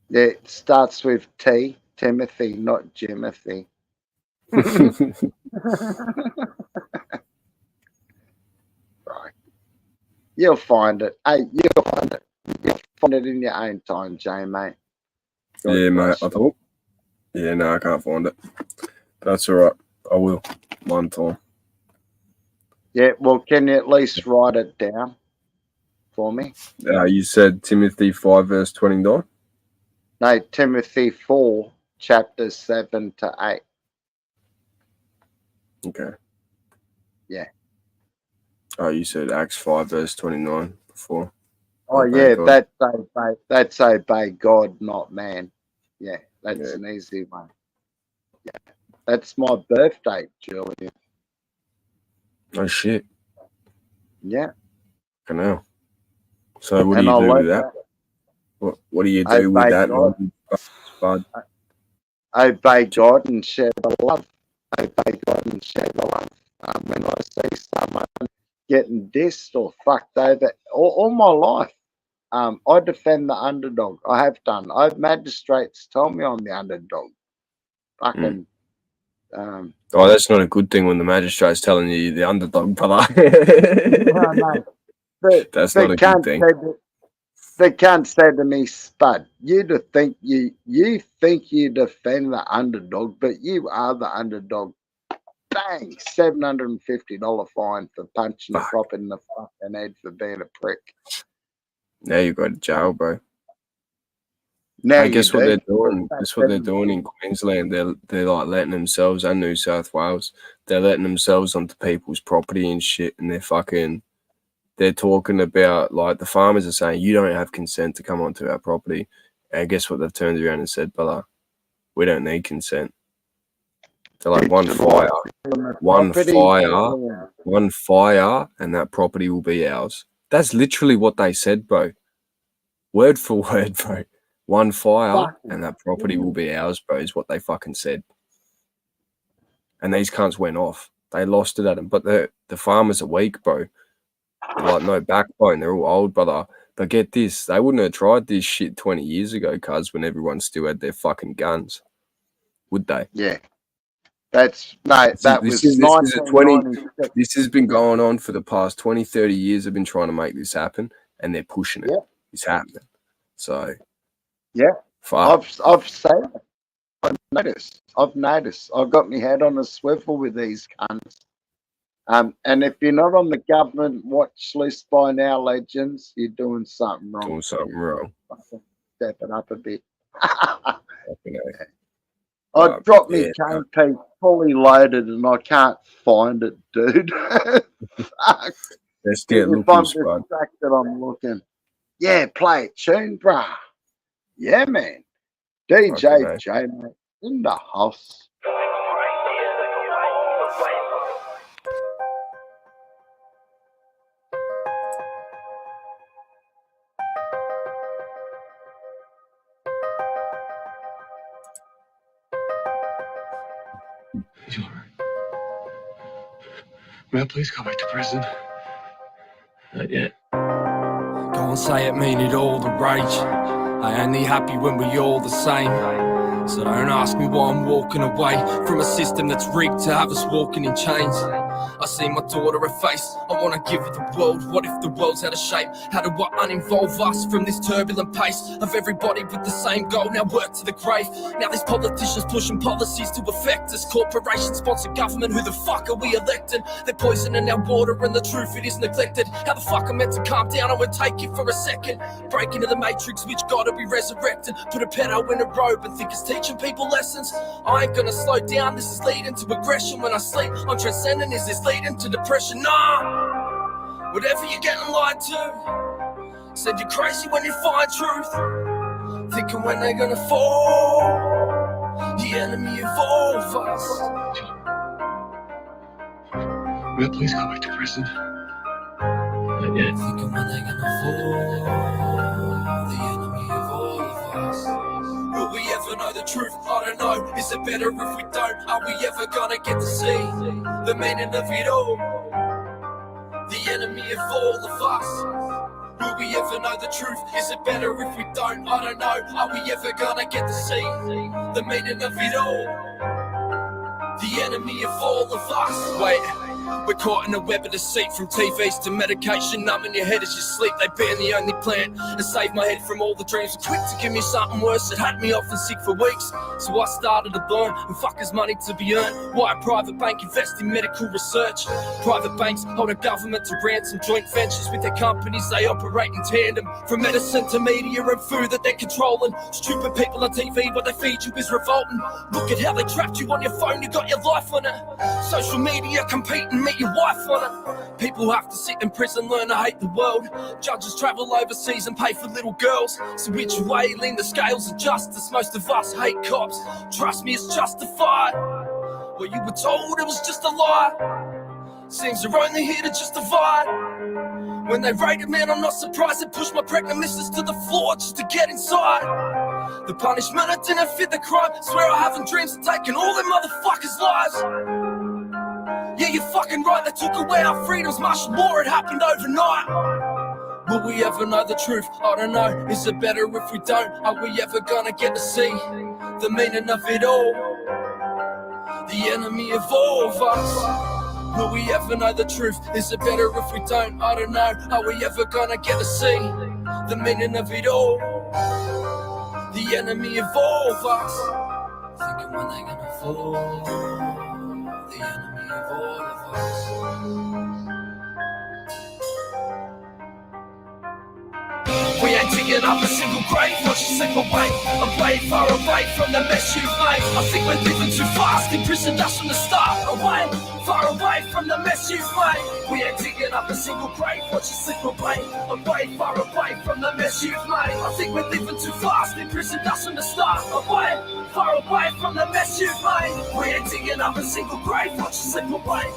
Yeah, it starts with T, Timothy, not Jimothy. Right. You'll find it. Hey, you'll find it. You'll find it in your own time, Jay, mate. Yeah, mate. I thought. Yeah, no, I can't find it. That's all right. I will. One time. Yeah, well, can you at least write it down for me? You said Timothy 5, verse 29? No, Timothy 4, chapter 7 to 8. Okay. Yeah. Oh, you said Acts 5, verse 29 before. Oh, Obey yeah, God. that's obey God, not man. Yeah, that's an easy one. Yeah, that's my birthday, Julian. Oh, shit. Yeah. I know. So what And do you I do like with that? What do you do with obey that? God. Bud? Obey God and share the love. Obey God and share the love. When I see someone getting dissed or fucked over, all my life, I defend the underdog. I have done. Magistrates tell me I'm the underdog. Fucking. Oh, that's not a good thing when the magistrate's telling you you're the underdog, brother. No. That's not a good thing. They can't say to me, Spud, you think you defend the underdog, but you are the underdog. Bang! $750 fine for punching a cop in the fucking head for being a prick. Now you go to jail, bro. Now I guess you what do. they're doing. That's what they're doing in Queensland. They're like letting themselves, and New South Wales. They're letting themselves onto people's property and shit, and they're talking about, like, the farmers are saying, you don't have consent to come onto our property. And guess what they've turned around and said, brother, we don't need consent. They're like, one fire, and that property will be ours. That's literally what they said, bro. Word for word, bro. One fire, and that property will be ours, bro, is what they fucking said. And these cunts went off. They lost it at them. But the farmers are weak, bro. They're like, no backbone. They're all old, brother. But get this. They wouldn't have tried this shit 20 years ago, cuz, when everyone still had their fucking guns. Would they? Yeah. That was 1996. This has been going on for the past 20, 30 years. They've been trying to make this happen, and they're pushing it. Yeah. It's happening. So, yeah. fuck. I've seen it. I've noticed. I've got my head on a swivel with these cunts. And if you're not on the government watch list by now, legends, you're doing something wrong. Doing something wrong. Step it up a bit. Okay. I dropped my KP fully loaded and I can't find it, dude. Fuck. Let's get looking, if I'm Spud. distracted, I'm looking. Yeah, play a tune, bruh. Yeah, man. DJ J, mate, in the house. May I please go back to prison? Not yet. Go and say it, mean it all, the rage. I only happy when we all the same. So don't ask me why I'm walking away from a system that's rigged to have us walking in chains. I see my daughter a face, I wanna give her the world. What if the world's out of shape? How do I uninvolve us from this turbulent pace of everybody with the same goal? Now work to the grave. Now these politicians pushing policies to affect us. Corporations sponsor government, who the fuck are we electing? They're poisoning our water and the truth, it is neglected. How the fuck I'm meant to calm down, I would take it for a second. Break into the matrix, which gotta be resurrected. Put a pedo in a robe and think it's teaching people lessons. I ain't gonna slow down, this is leading to aggression. When I sleep, I'm transcending, is this leading to depression? Nah! Whatever you're getting lied to, said you're crazy when you find truth. Thinking when they're gonna fall, the enemy of all of us. Will please come back to prison? Not yet. Thinking when they're gonna fall, the enemy of all of us. Will we ever know the truth? I don't know. Is it better if we don't? Are we ever gonna get to see the meaning of it all? The enemy of all of us. Will we ever know the truth? Is it better if we don't? I don't know. Are we ever gonna get to see the meaning of it all? The enemy of all of us. Wait. We're caught in a web of deceit, from TVs to medication, numbing your head as you sleep. They ban the only plan to save my head from all the dreams. Quick to give me something worse, it had me off and sick for weeks. So I started to learn, and fuckers money to be earned. Why a private bank invest in medical research? Private banks hold a government to ransom, joint ventures with their companies, they operate in tandem. From medicine to media and food that they're controlling. Stupid people on TV, what they feed you is revolting. Look at how they trapped you on your phone, you got your life on it. Social media competing, meet your wife on it. People have to sit in prison, learn to hate the world. Judges travel overseas and pay for little girls. So which way lean the scales of justice? Most of us hate cops. Trust me, it's justified. Well, you were told it was just a lie. Seems they're only here to just divide. When they raided, man, I'm not surprised. They pushed my pregnant missus to the floor just to get inside. The punishment, I didn't fit the crime. Swear I haven't dreams of taking all them motherfuckers' lives. Yeah, you're fucking right, they took away our freedoms. Martial law, it happened overnight. Will we ever know the truth? I don't know. Is it better if we don't? Are we ever gonna get to see the meaning of it all? The enemy of all of us. Will we ever know the truth? Is it better if we don't? I don't know. Are we ever gonna get to see the meaning of it all? The enemy of all of us. Thinking when they're gonna fall. The enemy of all of us. We ain't digging up a single grave, watch you slip away, far away from the mess you've made. I think we're living too fast, imprisoned us from the start. Away, far away from the mess you've made. We ain't digging up a single grave, watch you slip away, far away from the mess you've made. I think we're living too fast, imprisoned us from the start. Away, far away from the mess you've made. We ain't digging up a single grave, watch you slip away,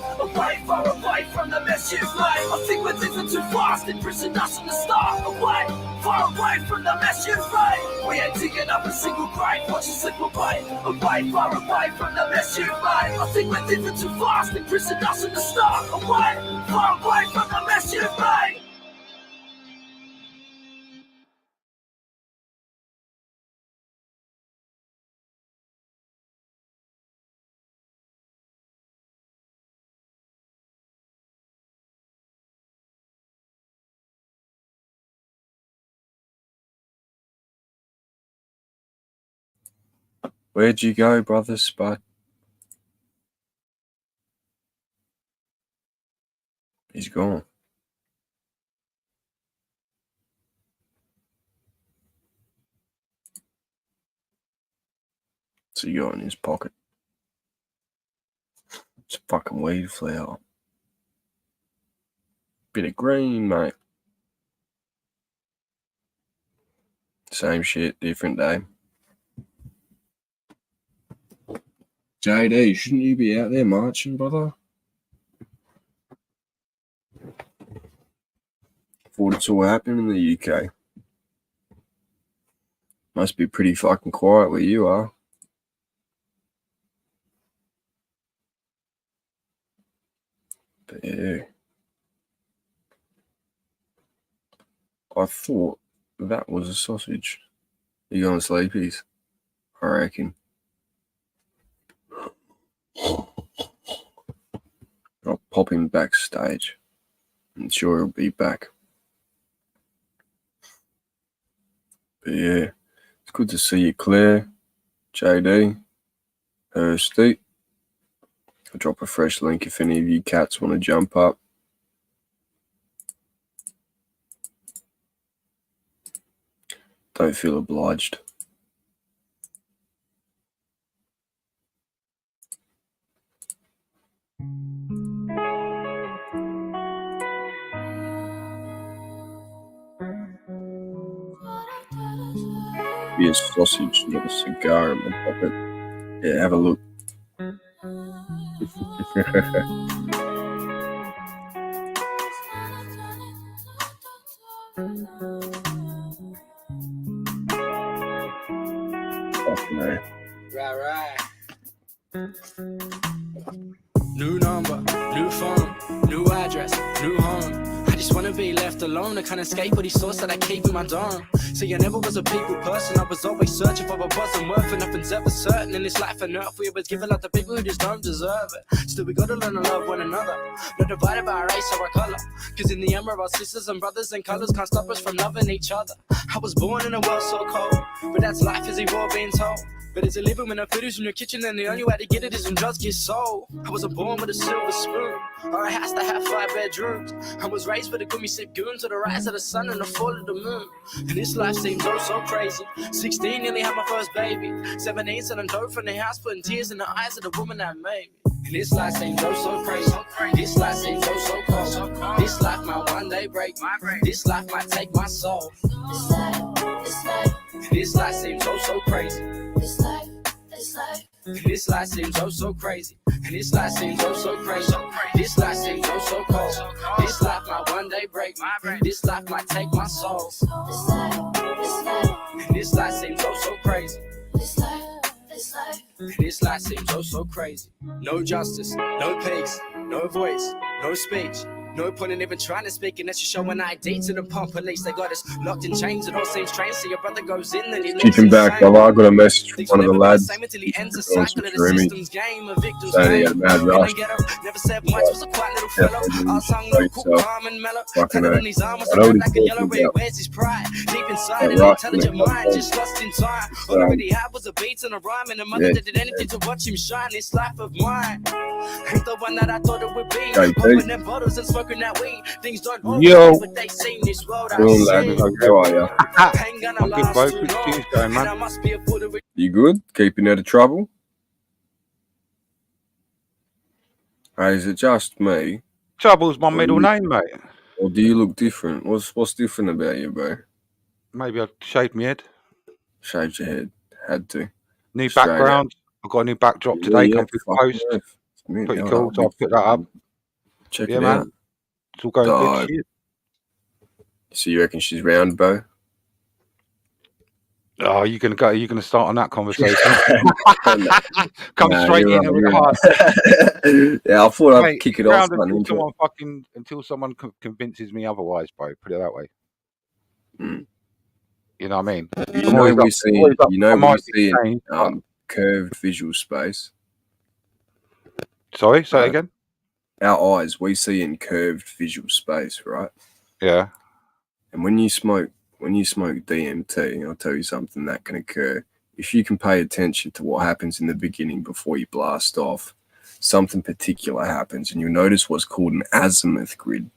far away from the mess you've made. I think we're living too fast, imprisoned us from the start. Away, far away from the mess you've made. We ain't digging up a single grave, watch you slip away, far away from the mess you've made. I think we're living too fast, imprisoned us from the start. Away, far away from the mess you've made. Where'd you go, brother Spud? He's gone. What's he got in his pocket? It's a fucking weed flower. Bit of green, mate. Same shit, different day. JD, shouldn't you be out there marching, brother? Thought it's all happening in the UK. Must be pretty fucking quiet where you are. But yeah. I thought that was a sausage. You going sleepies? I reckon. I'll pop him backstage. I'm sure he'll be back. But yeah, it's good to see you, Claire, JD, Steve. I'll drop a fresh link if any of you cats want to jump up. Don't feel obliged. be a sausage, not a cigar in my pocket. Yeah, have a look. Fucking hell. Right. New number, new phone, new address, new home. I just wanna be left alone. I can't escape all these thoughts that I keep in my dome. See, I never was a people person. I was always searching for what wasn't worth it. Nothing's ever certain in this life on earth. We always give it out to people who just don't deserve it. Still, we gotta learn to love one another. Not divided by our race or our color. Cause in the end, we're all sisters and brothers, and colors can't stop us from loving each other. I was born in a world so cold, but that's life as we've all been told. But is it living when the food is in your kitchen and the only way to get it is when drugs get sold? I wasn't born with a silver spoon or a house that had 5 bedrooms. I was raised with a gummy sip goon to the rise of the sun and the fall of the moon. And this life seems oh so crazy. 16, nearly had my first baby. 17, selling dope from the house, putting tears in the eyes of the woman that made me. And this life seems oh so crazy. This life seems oh so cold. This life might one day break. This life might take my soul. This life seems oh so crazy. This life seems oh so crazy. And this life seems oh so crazy. This life seems oh so cold. This life might one day break. This life might take my soul. And this life seems oh so crazy. This life seems oh so crazy. No justice, no peace, no voice, no speech. No point in even trying to speak unless you're showing ID to the pump police. They got us locked in chains. It all seems strange. So your brother goes in and he leaves. Kicking back, brother. I got a message from one of the lads. Saying he had mad rush. Never said much, was a quiet little fellow. All sung low, cool, calm and mellow. Fucking Cuddling his arm was like a yellow red. Where's his pride? Deep inside an intelligent mind, just lost in time. All I really had was a beat and a rhyme, and a mother that did anything to watch him shine. This life of mine ain't the one that I thought it would be. Opening them bottles and smoking that weed. Things don't Yo, but they seem this world. How are you? I'm good, bro. Good tunes going, man. You good? Keeping out of trouble? Hey, is it just me? Trouble's my middle name, mate. Or do you look different? What's different about you, bro? Maybe I shaved my head. Shaved your head. Had to. New Straight background. I've got a new backdrop today. Come through the post. Pretty cool. So I'll put that up. Check it it man. out. It's all going good. Shit. So you reckon she's round, bro? Oh, you gonna start on that conversation? Come straight in with the heart. Yeah, I thought I'd kick it off. Until someone convinces me otherwise, bro. Put it that way. Mm. You know what I mean? You know we see curved visual space. Sorry, say it again. Our eyes, we see in curved visual space, right? Yeah. And when you smoke DMT, I'll tell you something that can occur. If you can pay attention to what happens in the beginning before you blast off, something particular happens, and you'll notice what's called an azimuth grid.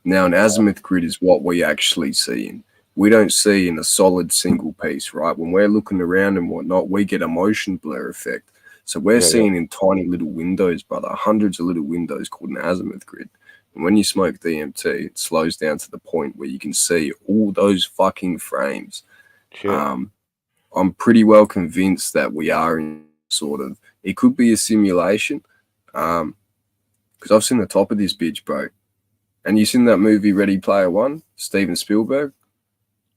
Now, an azimuth grid is what we actually see in. We don't see in a solid single piece, right? When we're looking around and whatnot, we get a motion blur effect. So we're seeing in tiny little windows, brother, hundreds of little windows called an azimuth grid. And when you smoke DMT, it slows down to the point where you can see all those fucking frames. Sure. I'm pretty well convinced that we are in sort of, it could be a simulation. Because I've seen the top of this bitch, bro. And you seen that movie Ready Player One, Steven Spielberg?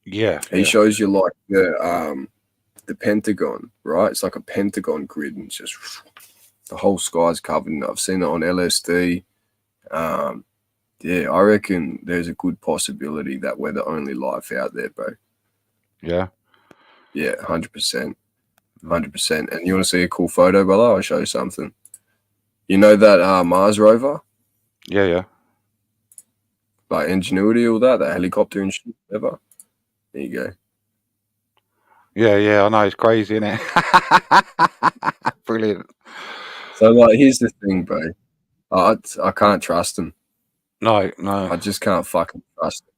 Yeah. He shows you like the Pentagon, right? It's like a Pentagon grid, and it's just the whole sky's covered in it. I've seen it on LSD. Yeah, I reckon there's a good possibility that we're the only life out there, bro. Yeah. Yeah, 100%. 100%. And you want to see a cool photo, brother? I'll show you something. You know that Mars rover? Yeah. Like Ingenuity, all that helicopter and shit, whatever. There you go. Yeah, I know, it's crazy, isn't it? Brilliant. So, like, here's the thing, bro. I can't trust him. No. I just can't fucking trust him.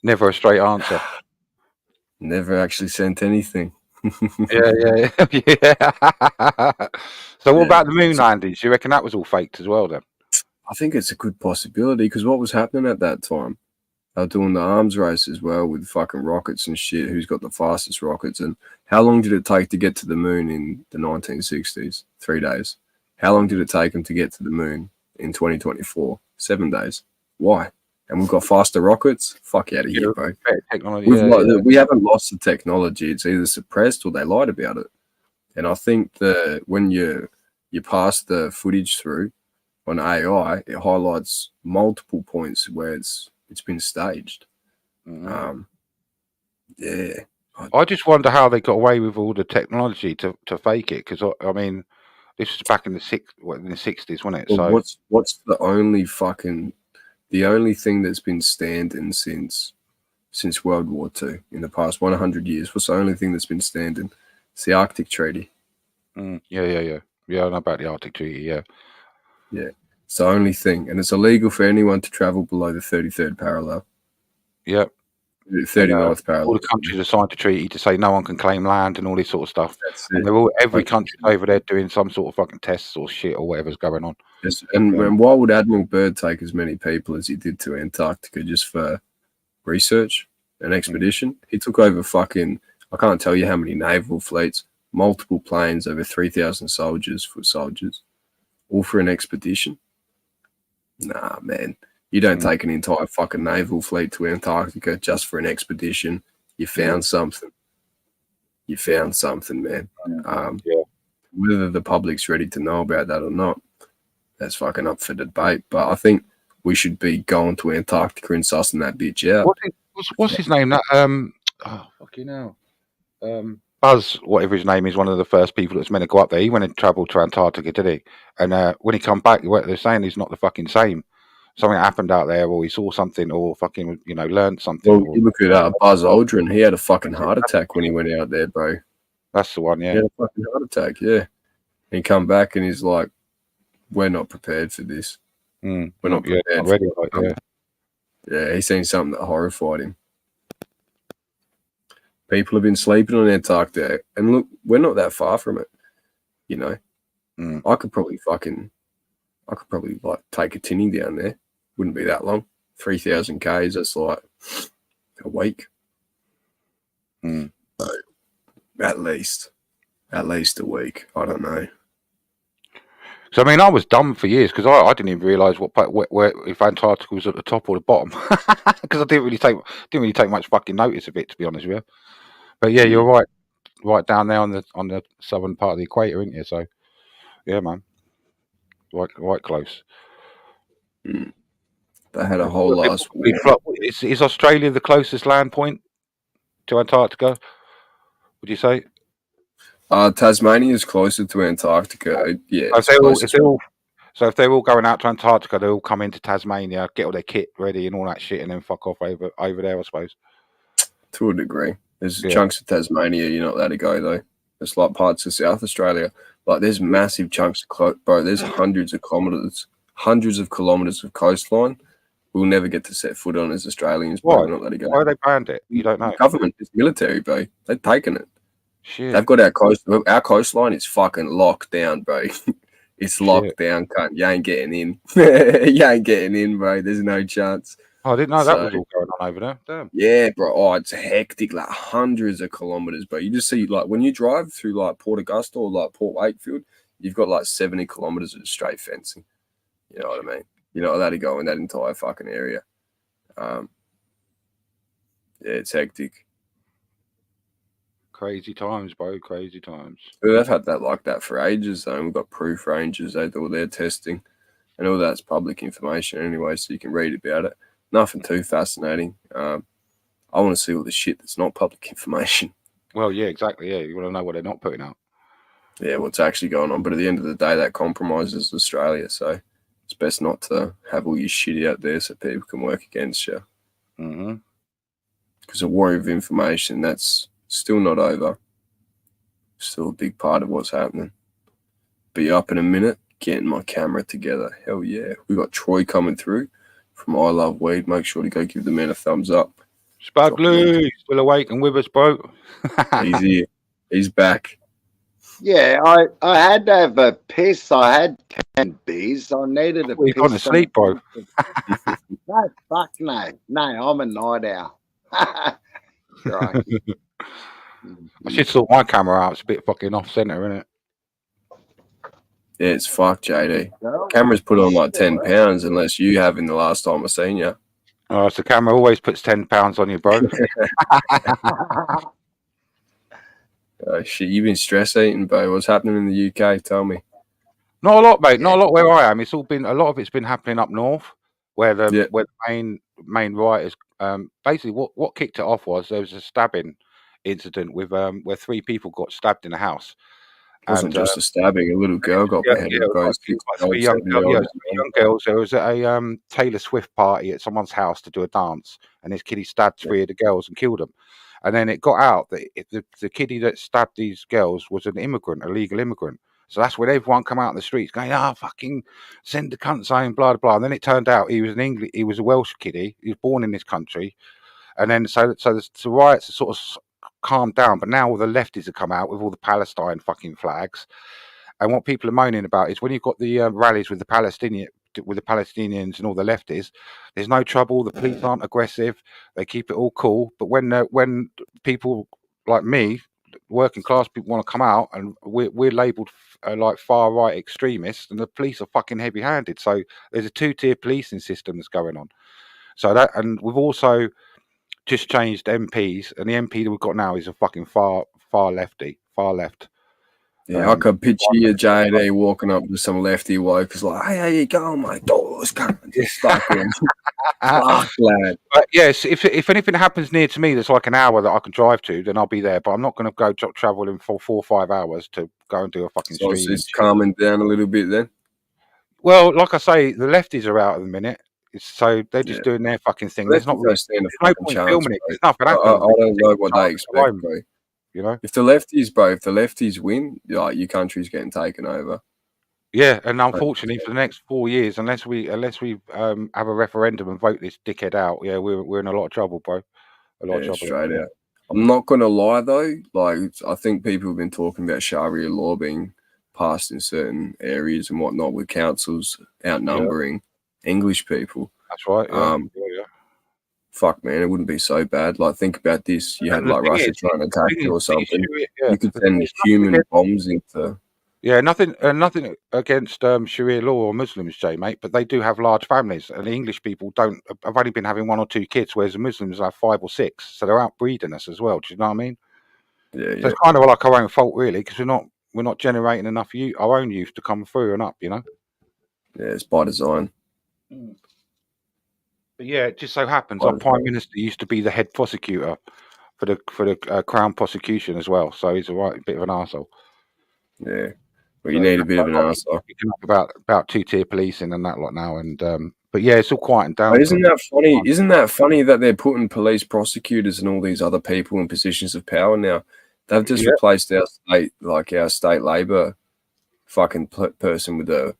Never a straight answer. Never actually sent anything. Yeah. So what about the moon landings? You reckon that was all faked as well then? I think it's a good possibility because what was happening at that time? They're doing the arms race as well with fucking rockets and shit. Who's got the fastest rockets? And how long did it take to get to the moon in the 1960s? 3 days. How long did it take them to get to the moon in 2024? 7 days. Why? And we've got faster rockets? Fuck out of here, bro. Technology, We haven't lost the technology. It's either suppressed or they lied about it. And I think that when you pass the footage through on AI, it highlights multiple points where it's been staged. Yeah. I just wonder how they got away with all the technology to fake it, because I mean, this was back in the 60s, wasn't it? Well, So what's the only thing that's been standing since World War II in the past 100 years? What's the only thing that's been standing? It's the Arctic Treaty. Yeah. I know about the Arctic Treaty. Yeah. It's the only thing, and it's illegal for anyone to travel below the 33rd parallel. Yeah. 39th parallel. All the countries have signed a treaty to say no one can claim land and all this sort of stuff. That's and it. Every country over there doing some sort of fucking tests or shit or whatever's going on. Yes, and why would Admiral Byrd take as many people as he did to Antarctica just for research and expedition? He took over fucking, I can't tell you how many naval fleets, multiple planes, over 3,000 foot soldiers, all for an expedition. Nah, man. You don't take an entire fucking naval fleet to Antarctica just for an expedition. You found something. You found something, man. Whether the public's ready to know about that or not, that's fucking up for debate. But I think we should be going to Antarctica and sussing that bitch out. What's his name? That fucking hell. Buzz, whatever his name is, one of the first people that's meant to go up there. He went and travelled to Antarctica, did he? And when he come back, they're saying he's not the fucking same. Something happened out there, or he saw something, or fucking, learned something. Well, you look at Buzz Aldrin. He had a fucking heart attack when he went out there, bro. That's the one, yeah. He had a fucking heart attack, yeah. He come back and he's like, "We're not prepared for this. We're not prepared for it." Yeah, he seen something that horrified him. People have been sleeping on Antarctica, and look, we're not that far from it. I could probably like take a tinny down there. Wouldn't be that long. 3,000 k's. That's like a week. So, at least a week. I don't know. So I mean, I was dumb for years because I didn't even realise where if Antarctica was at the top or the bottom, because I didn't really take much fucking notice of it, to be honest with you. But yeah, you're right down there on the southern part of the equator, isn't you? So yeah, man, right close. They had a whole last week. Is Australia the closest land point to Antarctica? Would you say? Tasmania is closer to Antarctica. Yeah. So if they're all going out to Antarctica, they all come into Tasmania, get all their kit ready and all that shit, and then fuck off over there, I suppose. To a degree. There's chunks of Tasmania you're not allowed to go, though. It's like parts of South Australia. Like, there's massive chunks of bro, there's hundreds of kilometres of coastline we'll never get to set foot on as Australians. Why? We're not allowed to go. Why they banned it? You don't know. The government is military, bro. They've taken it. Shit. They've got our coastline is fucking locked down, bro. It's locked down, cunt. You ain't getting in. You ain't getting in, bro. There's no chance. I didn't know that was all going on over there. Damn. Yeah, bro. Oh, it's hectic, like hundreds of kilometers, bro. You just see, like, when you drive through, like, Port Augusta or, like, Port Wakefield, you've got, like, 70 kilometers of straight fencing. You know what I mean? You're not allowed to go in that entire fucking area. Yeah, it's hectic. Crazy times, bro. Crazy times. Well, they've had that like that for ages, though. We've got proof rangers. They do all their testing. And all that's public information anyway, so you can read about it. Nothing too fascinating. I want to see all the shit that's not public information. Well, yeah, exactly. Yeah, you want to know what they're not putting out. Yeah, what's actually going on. But at the end of the day, that compromises Australia. So it's best not to have all your shit out there so people can work against you. Mm-hmm. Because a war of information, that's still not over. Still a big part of what's happening. Be up in a minute, getting my camera together. Hell yeah. We got Troy coming through from I Love Weed. Make sure to go give the man a thumbs up. Spudley, still awake and with us, bro. He's here. He's back. Yeah, I had to have a piss. I had and bees. I needed a We've gone to piss on sleep, bro. No, fuck no. No, I'm a night owl. Crikey. I should sort my camera out. It's a bit fucking off center, isn't it? Yeah, it's fucked, JD. Camera's put on like 10 pounds unless you have in the last time I seen you. Oh, so the camera always puts 10 pounds on you, bro. Oh shit, you've been stress eating, bro. What's happening in the UK? Tell me. Not a lot, mate. Not a lot where I am. It's all been a lot of it's been happening up north, where the main rioters. Basically, what kicked it off was there was a stabbing incident with where 3 people got stabbed in a house. It wasn't just a stabbing. A little girl got beheaded, bro. Three young girls. There was a Taylor Swift party at someone's house to do a dance, and this kiddie stabbed 3 of the girls and killed them. And then it got out that the kiddie that stabbed these girls was an immigrant, a legal immigrant. So that's when everyone come out in the streets going, fucking send the cunts home, blah, blah. And then it turned out he was a Welsh kiddie. He was born in this country. And then so the riots are sort of calmed down, but now all the lefties have come out with all the Palestine fucking flags. And what people are moaning about is when you've got the rallies with the Palestinians and all the lefties, there's no trouble. The police aren't aggressive. They keep it all cool. But when people like me, working class people, want to come out, and we're labelled like far right extremists, and the police are fucking heavy handed. So there's a 2-tier policing system that's going on. So that, and we've also just changed MPs, and the MP that we've got now is a fucking far left. Yeah, I could picture you, JD, walking up to some lefty wokers like, "Hey, how you going, mate? Doors coming." Just fucking fuck, lad. But yes, if anything happens near to me, there's like an hour that I can drive to, then I'll be there. But I'm not going to go traveling for 4 or 5 hours to go and do a fucking So stream. it's calming down a little bit then. Well, like I say, the lefties are out at the minute, so they're just doing their fucking thing. There's not really stand a no fucking point chance, filming it. bro. There's nothing I happening. don't know what they expect, bro. You know, if the lefties win, like your country's getting taken over. Yeah, and unfortunately for the next 4 years, unless we have a referendum and vote this dickhead out, we're in a lot of trouble, bro. A lot of trouble. Straight out. I'm not gonna lie though, like I think people have been talking about Sharia law being passed in certain areas and whatnot, with councils outnumbering English people. That's right. Yeah. Fuck, man, it wouldn't be so bad. Like, think about this: you had like Russia trying to attack you or something. You could send human bombs into. Yeah, nothing against Sharia law or Muslims, Jay, mate, but they do have large families, and the English people have only been having 1 or 2 kids, whereas the Muslims have 5 or 6, so they're outbreeding us as well. Do you know what I mean? Yeah. So it's kind of like our own fault, really, because we're not generating enough our own youth to come through and up, you know. Yeah, it's by design. But yeah, it just so happens our Prime Minister used to be the head prosecutor for the Crown prosecution as well, so he's a bit of an arsehole. Yeah. Well, you need a bit of an arsehole. About 2-tier policing and that lot now, and but yeah, it's all quieting down. Isn't that funny? Isn't that funny that they're putting police prosecutors and all these other people in positions of power now? They've just replaced our state Labor fucking person with a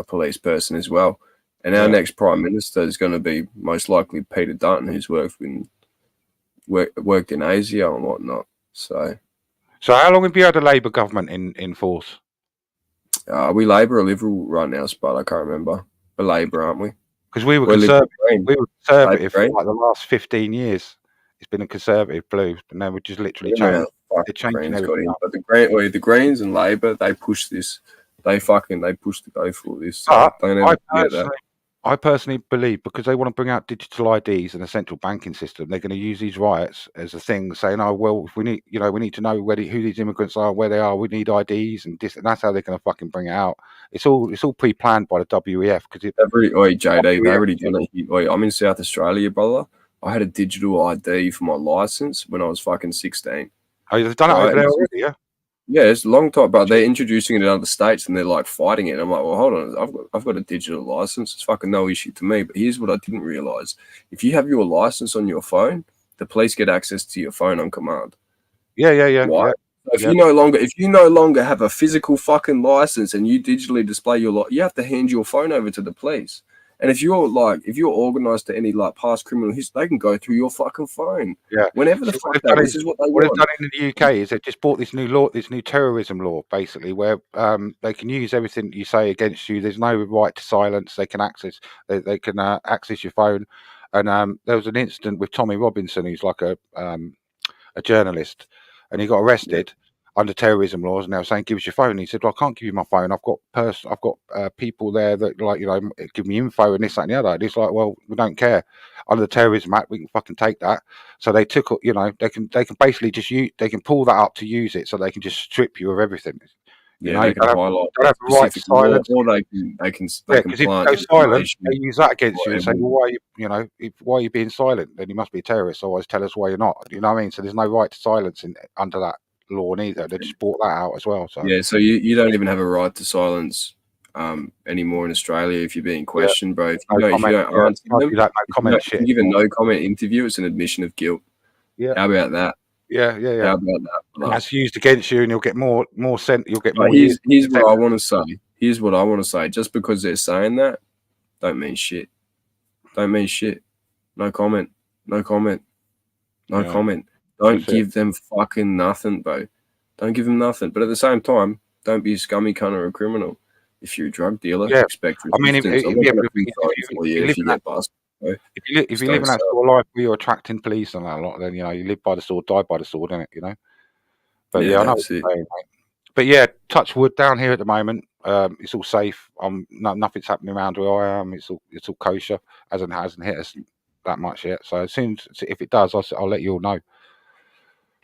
police person as well. And our next Prime Minister is going to be most likely Peter Dutton, who's worked in Asia and whatnot. So how long have you had a Labor government in force? We Labor or Liberal right now, Spud? I can't remember. We're Labor, aren't we? Because we were conservative for like the last 15 years. It's been a conservative blue, and then we just literally changed. They're changing everything. But the Greens and Labor, they push this. They push the go for this. So I personally believe, because they want to bring out digital IDs and a central banking system, they're going to use these riots as a thing, saying, "Oh well, if we need to know who these immigrants are, where they are. We need IDs," and that's how they're going to fucking bring it out. It's all pre-planned by the WEF because JD, they already done it. I'm in South Australia, brother. I had a digital ID for my license when I was fucking 16. Oh, you've done it over there already, yeah? Yeah, it's a long time, but they're introducing it in other states and they're like fighting it. And I'm like, well, hold on, I've got a digital license. It's fucking no issue to me. But here's what I didn't realize: if you have your license on your phone, the police get access to your phone on command. Yeah. Right? So if you no longer have a physical fucking license and you digitally display your you have to hand your phone over to the police. And if you're organised to any like past criminal history, they can go through your fucking phone. Yeah. Whenever the See, fuck this is what they what they've want. done in the UK is they've just brought this new law, this new terrorism law, basically, where they can use everything you say against you. There's no right to silence. They can access access your phone. And there was an incident with Tommy Robinson, who's like a journalist, and he got arrested under terrorism laws, and they were saying, "Give us your phone." And he said, "Well, I can't give you my phone. I've got people there that give me info and this, that, and the other." And it's like, well, we don't care. Under the Terrorism Act, we can fucking take that. So they took, they can basically just they can pull that up to use it, so they can just strip you of everything. They can highlight don't have the right to silence, or they can because if you plant go silent, they use that against you and say, whatever. "Well, why are you being silent? Then you must be a terrorist. Otherwise, tell us why you're not." You know what I mean? So there's no right to silence under that law neither. They just brought that out as well. So so you don't even have a right to silence anymore in Australia if you're being questioned, bro. If you don't answer them, if you give a no comment interview, it's an admission of guilt. Yeah. How about that? Yeah. How about that? And that's used against you, and you'll get more sent. You'll get more. Here's what I want to say. Here's what I want to say. Just because they're saying that, don't mean shit. Don't mean shit. No comment. No comment. No comment. Don't give them fucking nothing, bro. Don't give them nothing. But at the same time, don't be a scummy cunt or a criminal. If you're a drug dealer, expect resistance. If you get busted. If you live in that sort of life where you're attracting police and that a lot, then you live by the sword, die by the sword, innit? But I know what you're saying, mate. But yeah, touch wood down here at the moment. It's all safe. Nothing's happening around where I am. It's all kosher. Hasn't hit us that much yet. So as soon as if it does, I'll let you all know.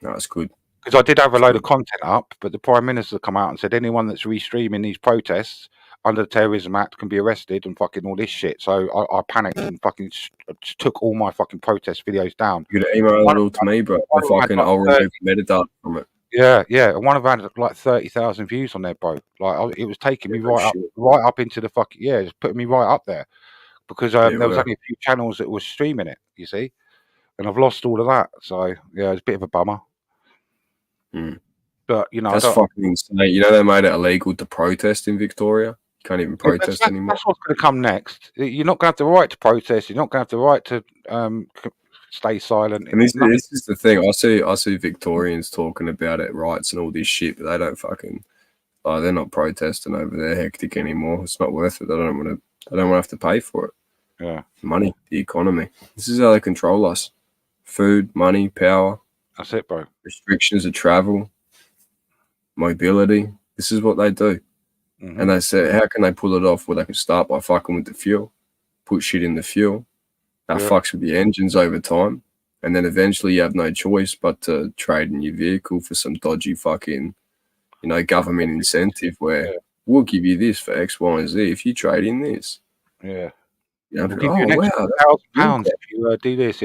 No, that's good. Because I did have a load of content up, but the Prime Minister come out and said anyone that's restreaming these protests under the Terrorism Act can be arrested and fucking all this shit. So I panicked and fucking took all my fucking protest videos down. You could email it all to me, bro. I'll remove metadata from it. Yeah. And one of them had like 30,000 views on there, bro. Like it was taking me right up into the fucking it's putting me right up there because there was only a few channels that was streaming it. You see, and I've lost all of that. So it's a bit of a bummer. But that's fucking insane. They made it illegal to protest in Victoria. You can't even protest anymore. That's what's going to come next. You're not going to have the right to protest. You're not going to have the right to stay silent. And this is the thing. I see Victorians talking about it, rights and all this shit, but they don't fucking. They're not protesting over there hectic anymore. It's not worth it. They don't want to have to pay for it. Yeah, money, the economy. This is how they control us. Food, money, power. That's it, bro. Restrictions of travel, mobility. This is what they do. And they say, how can they pull it off? Well, they can start by fucking with the fuel, put shit in the fuel. That fucks with the engines over time. And then eventually you have no choice but to trade in your vehicle for some dodgy fucking, government incentive where we'll give you this for X, Y, and Z if you trade in this. Yeah. We'll give you an extra £1,000 if you do this,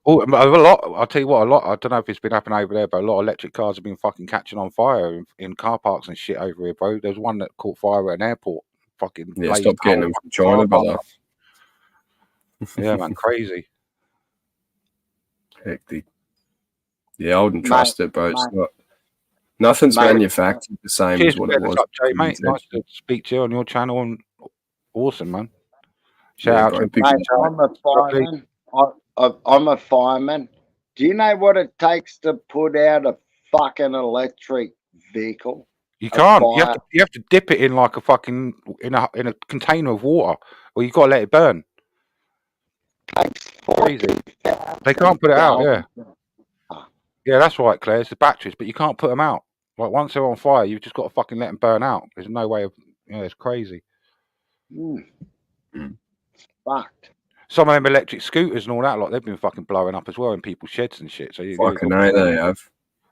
Oh, a lot. I'll tell you what. A lot. I don't know if it's been happening over there, but a lot of electric cars have been fucking catching on fire in car parks and shit over here, bro. There's one that caught fire at an airport. Fucking stop getting them from China, brother. Yeah, man, crazy. Hectic. Yeah, I wouldn't trust it, bro. It's not. Nothing's manufactured the same as what it was. Up, Jay, mate. Nice to speak to you on your channel, and awesome, man. Shout out to I'm a fireman. I'm a fireman. Do you know what it takes to put out a fucking electric vehicle? You can't. You have to dip it in like a fucking in a container of water, or you got to let it burn. Crazy. They can't put it out. Yeah, that's right, Claire. It's the batteries, but you can't put them out. Like once they're on fire, you've just got to fucking let them burn out. There's no way of. It's crazy. Fucked. Some of them electric scooters and all that, like they've been fucking blowing up as well in people's sheds and shit. So fucking they have.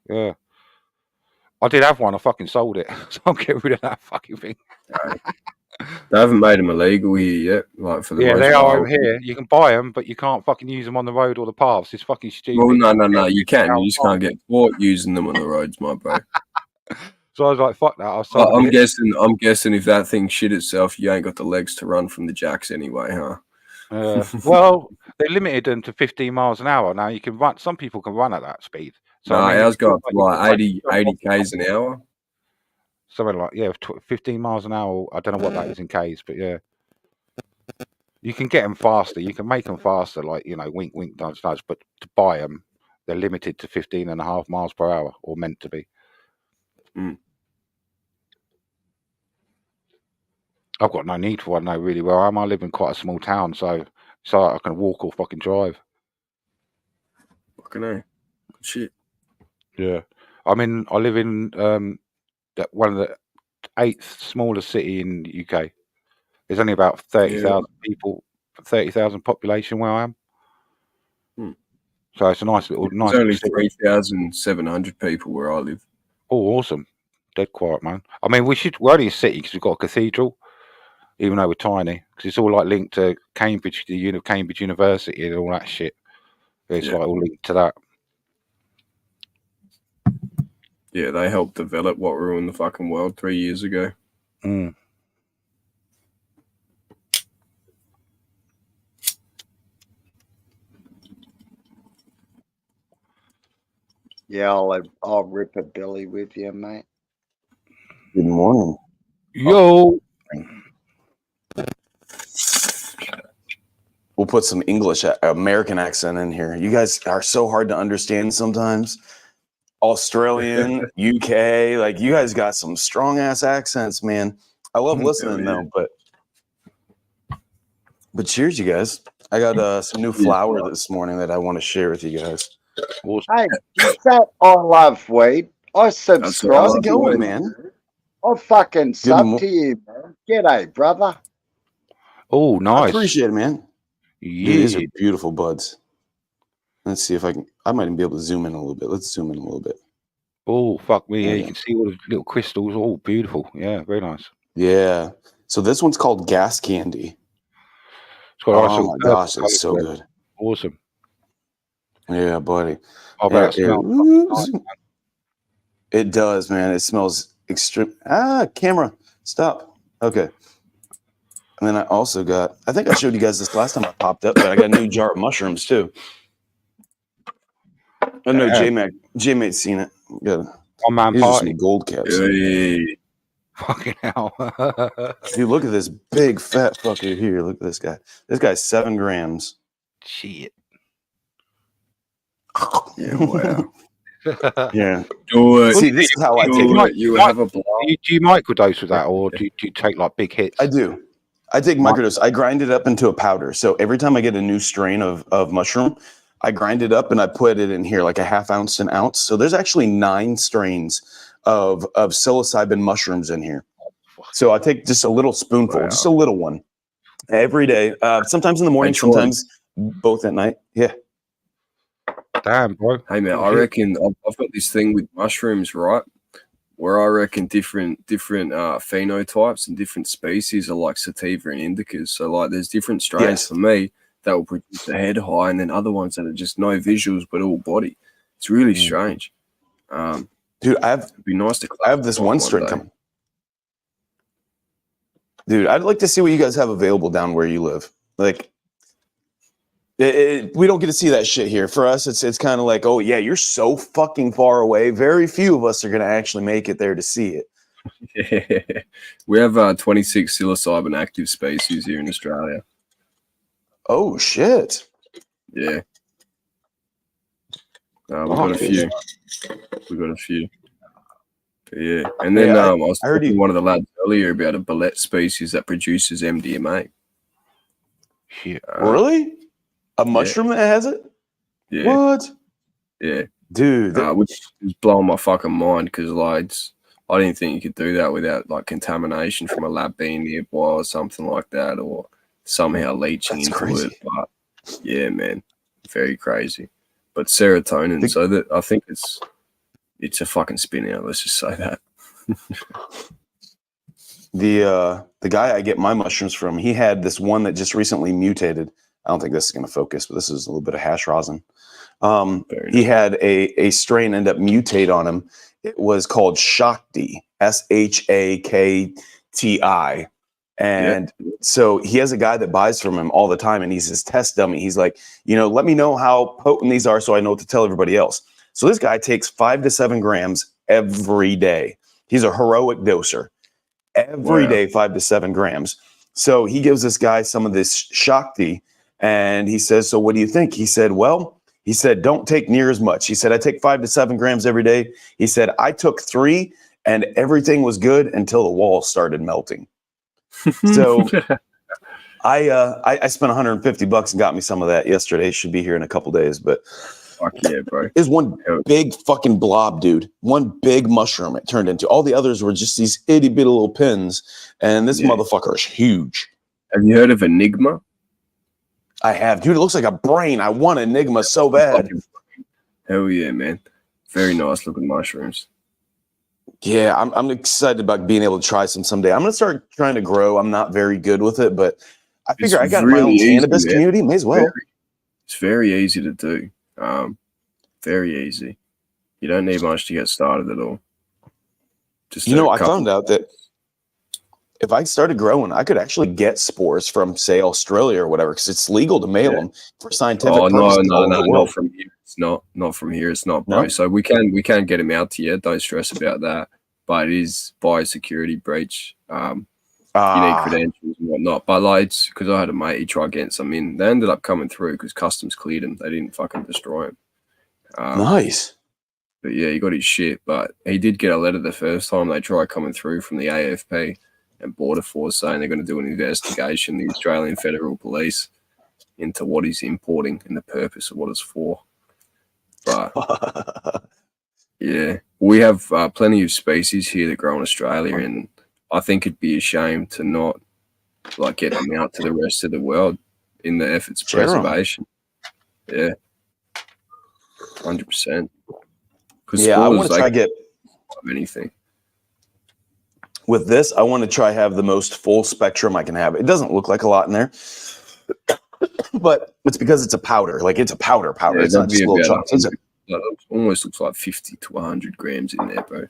Yeah. I did have one. I fucking sold it, so I'm getting rid of that fucking thing. They haven't made them illegal here yet. Like for the they are over here. You can buy them, but you can't fucking use them on the road or the paths. It's fucking stupid. Well, no. You can. You just can't get caught using them on the roads, my bro. So I was like, "Fuck that!" I'm guessing if that thing shit itself, you ain't got the legs to run from the jacks anyway, huh? Well, they limited them to 15 miles an hour. Now you can run. Some people can run at that speed. So ours go up to like 80 k's an hour. Something like 15 miles an hour. I don't know what that is in k's, but yeah. You can get them faster. You can make them faster, like, you know, wink, wink, nudge, nudge. But to buy them, they're limited to 15.5 miles per hour, or meant to be. Mm. I've got no need for one, though, really. Where I am, I live in quite a small town, so I can walk or fucking drive. Fucking hell. Shit. Yeah. I mean, I live in one of the 8th smallest city in the UK. There's only about 30,000 people, 30,000 population where I am. Hmm. So it's a nice little, There's only 3,700 people where I live. Oh, awesome. Dead quiet, man. I mean, we're only a city because we've got a cathedral, even though we're tiny, because it's all like linked to Cambridge, Cambridge University and all that shit. It's like all linked to that. Yeah, they helped develop what ruined the fucking world 3 years ago. Mm. Yeah, I'll rip a billy with you, mate. Good morning. Yo. We'll put some English, American accent in here. You guys are so hard to understand sometimes. Australian, UK, like you guys got some strong ass accents, man. I love listening though, but cheers, you guys. I got some new flour this morning that I want to share with you guys. Hey, is that I love weed? I subscribe. How's it going, man? I fucking sub to you, man. G'day, brother. Oh, nice. I appreciate it, man. Yeah. Dude, these are beautiful buds. Let's see if I might even be able to zoom in a little bit. Let's zoom in a little bit. Oh, fuck me. Yeah, you can see all the little crystals. Oh, beautiful. Yeah, very nice. Yeah. So this one's called Gas Candy. Oh my gosh, it's so good. Awesome. Yeah, buddy. I bet it smells It does, man. It smells extreme. Camera, stop. Okay. And then I also got, I think I showed you guys this last time I popped up, but I got a new jar of mushrooms too. I know J-Mate's seen it. Got One man these are party. some gold caps. Hey. Fucking hell. Dude, look at this big fat fucker here. Look at this guy. This guy's 7 grams. Shit. Yeah, wow. Yeah. Do it. See, this is how I take it. You have a block. Do you microdose with that, or do you take like big hits? I do. I take microdose. I grind it up into a powder. So every time I get a new strain of mushroom, I grind it up and I put it in here like a ½ ounce to an ounce. So there's actually 9 strains of psilocybin mushrooms in here. So I take just a little spoonful, just a little one, every day. Sometimes in the morning, sometimes both at night. Yeah. Damn, bro. Hey man, I reckon I've got this thing with mushrooms, right? Where I reckon different phenotypes and different species are like sativa and indicas. So like there's different strains for me that will produce a head high, and then other ones that are just no visuals but all body. It's really strange. Dude, it'd be nice to. I have this one strain coming. Dude, I'd like to see what you guys have available down where you live. Like, we don't get to see that shit here. For us, it's kind of like, oh yeah, you're so fucking far away. Very few of us are gonna actually make it there to see it. We have 26 psilocybin active species here in Australia. Oh shit! Yeah, we've got a few. We've got a few. Yeah, and then I was talking to one of the lads earlier about a bullet species that produces MDMA. Shit. Really? A mushroom that has it? Yeah. What? Yeah. Dude. Which is blowing my fucking mind because like I didn't think you could do that without like contamination from a lab being nearby or something like that, or somehow leaching into it. But yeah, man, very crazy. But serotonin, so that I think it's a fucking spin out. Let's just say that. The guy I get my mushrooms from, he had this one that just recently mutated. I don't think this is going to focus, but this is a little bit of hash rosin. He had a strain end up mutate on him. It was called Shakti, SHAKTI. And so he has a guy that buys from him all the time, and he's his test dummy. He's like, let me know how potent these are so I know what to tell everybody else. So this guy takes 5 to 7 grams every day. He's a heroic doser. Every day, 5 to 7 grams. So he gives this guy some of this Shakti, and he says, "So what do you think?" He said, "Well," he said, "don't take near as much." He said, "I take 5 to 7 grams every day." He said, "I took 3, and everything was good until the walls started melting." So I spent $150 and got me some of that yesterday. It should be here in a couple days, but fuck yeah, bro. Is one big fucking blob, dude. One big mushroom it turned into. All the others were just these itty bitty little pins, and this motherfucker is huge. Have you heard of Enigma? I have, dude. It looks like a brain. I want Enigma so bad. Hell yeah, man. Very nice looking mushrooms. Yeah, I'm excited about being able to try some someday. I'm gonna start trying to grow. I'm not very good with it, but I figure I got my own cannabis community. May as well. It's very easy to do. Very easy. You don't need much to get started at all. Just I found out that if I started growing, I could actually get spores from, say, Australia or whatever, because it's legal to mail them for scientific purposes. No, not from here. It's not from here. It's not, bro. No? So we can get them out to you. Don't stress about that. But it is biosecurity breach. You need credentials and whatnot. But like, it's because I had a mate, he tried getting some in. They ended up coming through because customs cleared him. They didn't fucking destroy him. Nice. But yeah, he got his shit. But he did get a letter the first time they tried coming through from the AFP and Border Force saying they're going to do an investigation, the Australian Federal Police, into what he's importing and the purpose of what it's for. But yeah, we have plenty of species here that grow in Australia, and I think it'd be a shame to not like get them out to the rest of the world in the efforts of preservation. Yeah, 100%. Yeah, I want to try get anything. With this, I want to try have the most full spectrum I can have. It doesn't look like a lot in there, but it's because it's a powder. Like it's a powder. Yeah, it's not just little chunks. It almost looks like 50 to 100 grams in there, bro.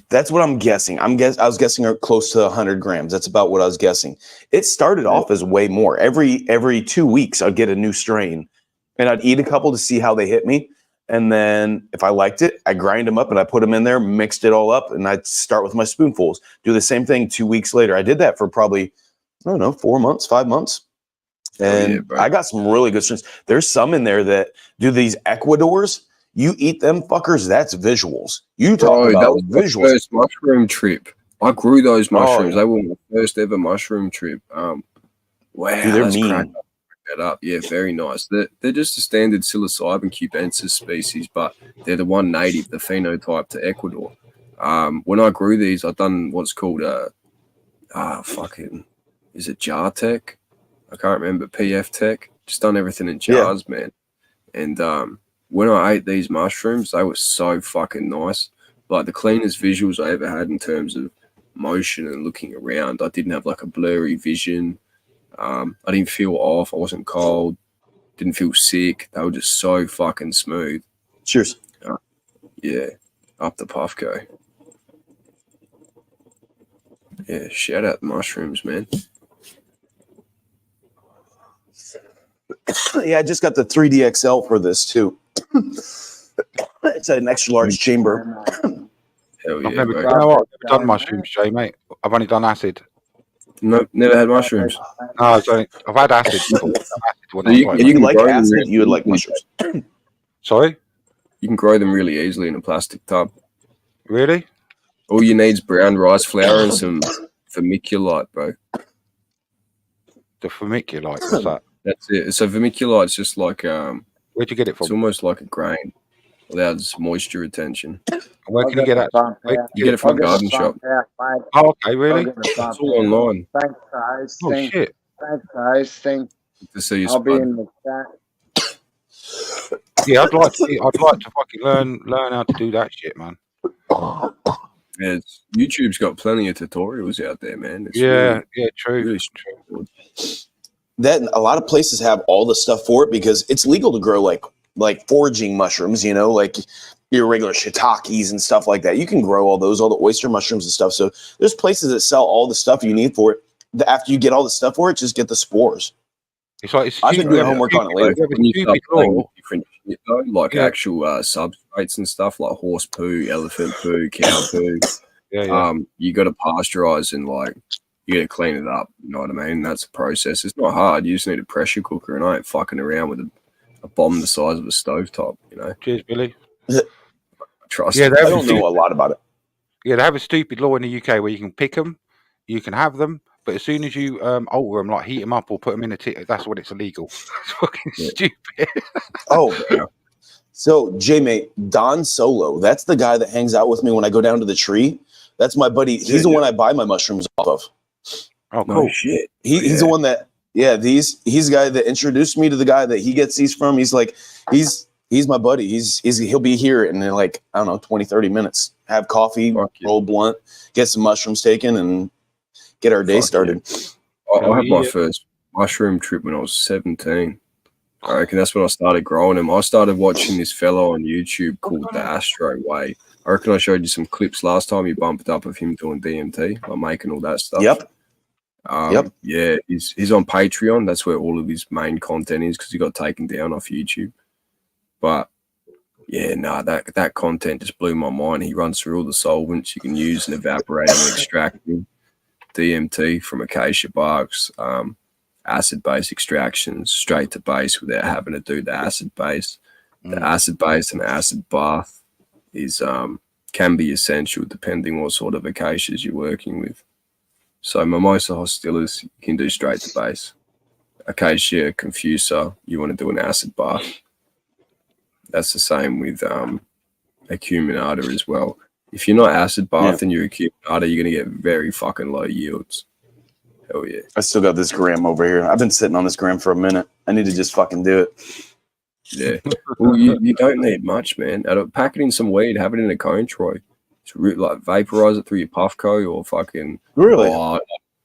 That's what I'm guessing. I was guessing close to 100 grams. That's about what I was guessing. It started off as way more. Every 2 weeks, I'd get a new strain, and I'd eat a couple to see how they hit me. And then if I liked it, I grind them up and I put them in there, mixed it all up, and I'd start with my spoonfuls. Do the same thing 2 weeks later. I did that for probably, 4 months, 5 months. And I got some really good strains. There's some in there that do these Ecuadors. You eat them fuckers, that's visuals. You talk about that was visuals. My first mushroom trip. I grew those mushrooms. They were my first ever mushroom trip. Wow, dude, they're mean. That up. Yeah, very nice. They're just a standard psilocybin cubensis species, but they're the one native, the phenotype to Ecuador. When I grew these, I've done what's called is it jar tech? I can't remember, PF tech. Just done everything in jars, man. And when I ate these mushrooms, they were so fucking nice. Like the cleanest visuals I ever had in terms of motion and looking around. I didn't have like a blurry vision. I didn't feel off. I wasn't cold. Didn't feel sick. They were just so fucking smooth. Cheers. Yeah. Up the Puffco. Yeah. Shout out the mushrooms, man. Yeah, I just got the 3DXL for this too. It's an extra large chamber. Hell yeah, I've never done mushrooms, Jay, mate. I've only done acid. Nope, never had mushrooms. No, I've had acid. You like acid? You would like mushrooms. Sorry? You can grow them really easily in a plastic tub. Really? All you need is brown rice flour and some vermiculite, bro. The vermiculite, what's that? That's it. So vermiculite's just like where'd you get it from? It's almost like a grain. Allows moisture retention. Where can you get that? You get it from a garden shop. Oh, okay, really? It's all online. Thanks, guys. Oh, shit. Thanks, guys. To see you. I'll be in the chat. Yeah, I'd like to fucking learn how to do that shit, man. Yeah, YouTube's got plenty of tutorials out there, man. It's true. Really straightforward. That a lot of places have all the stuff for it because it's legal to grow like foraging mushrooms, like your regular shiitakes and stuff like that. You can grow all the oyster mushrooms and stuff. So there's places that sell all the stuff you need for it. After you get all the stuff for it, just get the spores. I've been doing homework on it later. When you start playing with different shit though, like actual substrates and stuff like horse poo, elephant poo, cow poo. You got to pasteurize and like You got to clean it up. You know what I mean? That's a process. It's not hard. You just need a pressure cooker, and I ain't fucking around with a bomb the size of a stovetop. You know. Cheers, Billy. Trust Yeah, me. I don't know a lot about it. Yeah, they have a stupid law in the UK where you can pick them, you can have them, but as soon as you alter them, like heat them up or put them in that's when it's illegal. It's fucking stupid. Oh, so J mate, Don Solo, that's the guy that hangs out with me when I go down to the tree. That's my buddy. He's the one I buy my mushrooms off of. Oh, cool. No shit. He's the one that, he's the guy that introduced me to the guy that he gets these from. He's like, he's my buddy. He'll be here in like, I don't know, 20, 30 minutes. Have coffee, roll blunt, get some mushrooms taken, and get our day started. Yeah. I had my first mushroom trip when I was 17. I reckon that's when I started growing them. I started watching this fellow on YouTube called The Astro Way. I reckon I showed you some clips last time you bumped up of him doing DMT, like making all that stuff. Yep. Yeah, he's on Patreon. That's where all of his main content is because he got taken down off YouTube. But yeah, that content just blew my mind. He runs through all the solvents you can use in evaporating and extracting DMT from acacia barks, acid base extractions straight to base without having to do the acid base. The acid base and acid bath is can be essential depending what sort of acacias you're working with. So Mimosa hostilis you can do straight to base. Acacia confusa, you want to do an acid bath. That's the same with acuminata as well. If you're not acid bathing your acuminata, you're gonna get very fucking low yields. Hell yeah. I still got this gram over here. I've been sitting on this gram for a minute. I need to just fucking do it. Yeah. Well, you don't need much, man. Pack it in some weed, have it in a cone, Troy. Just like vaporize it through your Puffco or fucking. Really?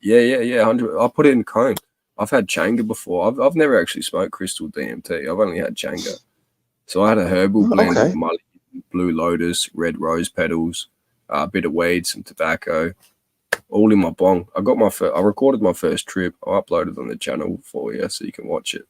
Yeah. 100. I'll put it in cone. I've had Changa before. I've never actually smoked crystal DMT. I've only had Changa. So I had a herbal blend of mully, blue lotus, red rose petals, a bit of weed, some tobacco, all in my bong. I recorded my first trip. I uploaded on the channel for you so you can watch it.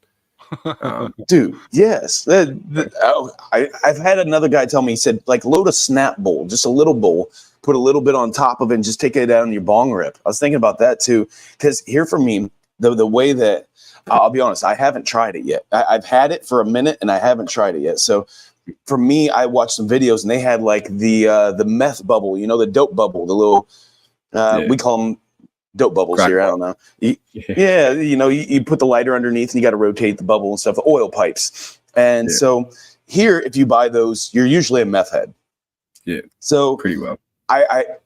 Dude, yes. I've had another guy tell me, he said, like, load a snap bowl, just a little bowl, put a little bit on top of it and just take it down in your bong rip. I was thinking about that too. Because here for me, the way that, I'll be honest, I haven't tried it yet. I've had it for a minute and I haven't tried it yet. So for me, I watched some videos and they had like the meth bubble, the dope bubble, the little, we call them dope bubbles here. I don't know. You put the lighter underneath and you got to rotate the bubble and stuff, the oil pipes. And so here, if you buy those, you're usually a meth head. Yeah. So pretty well.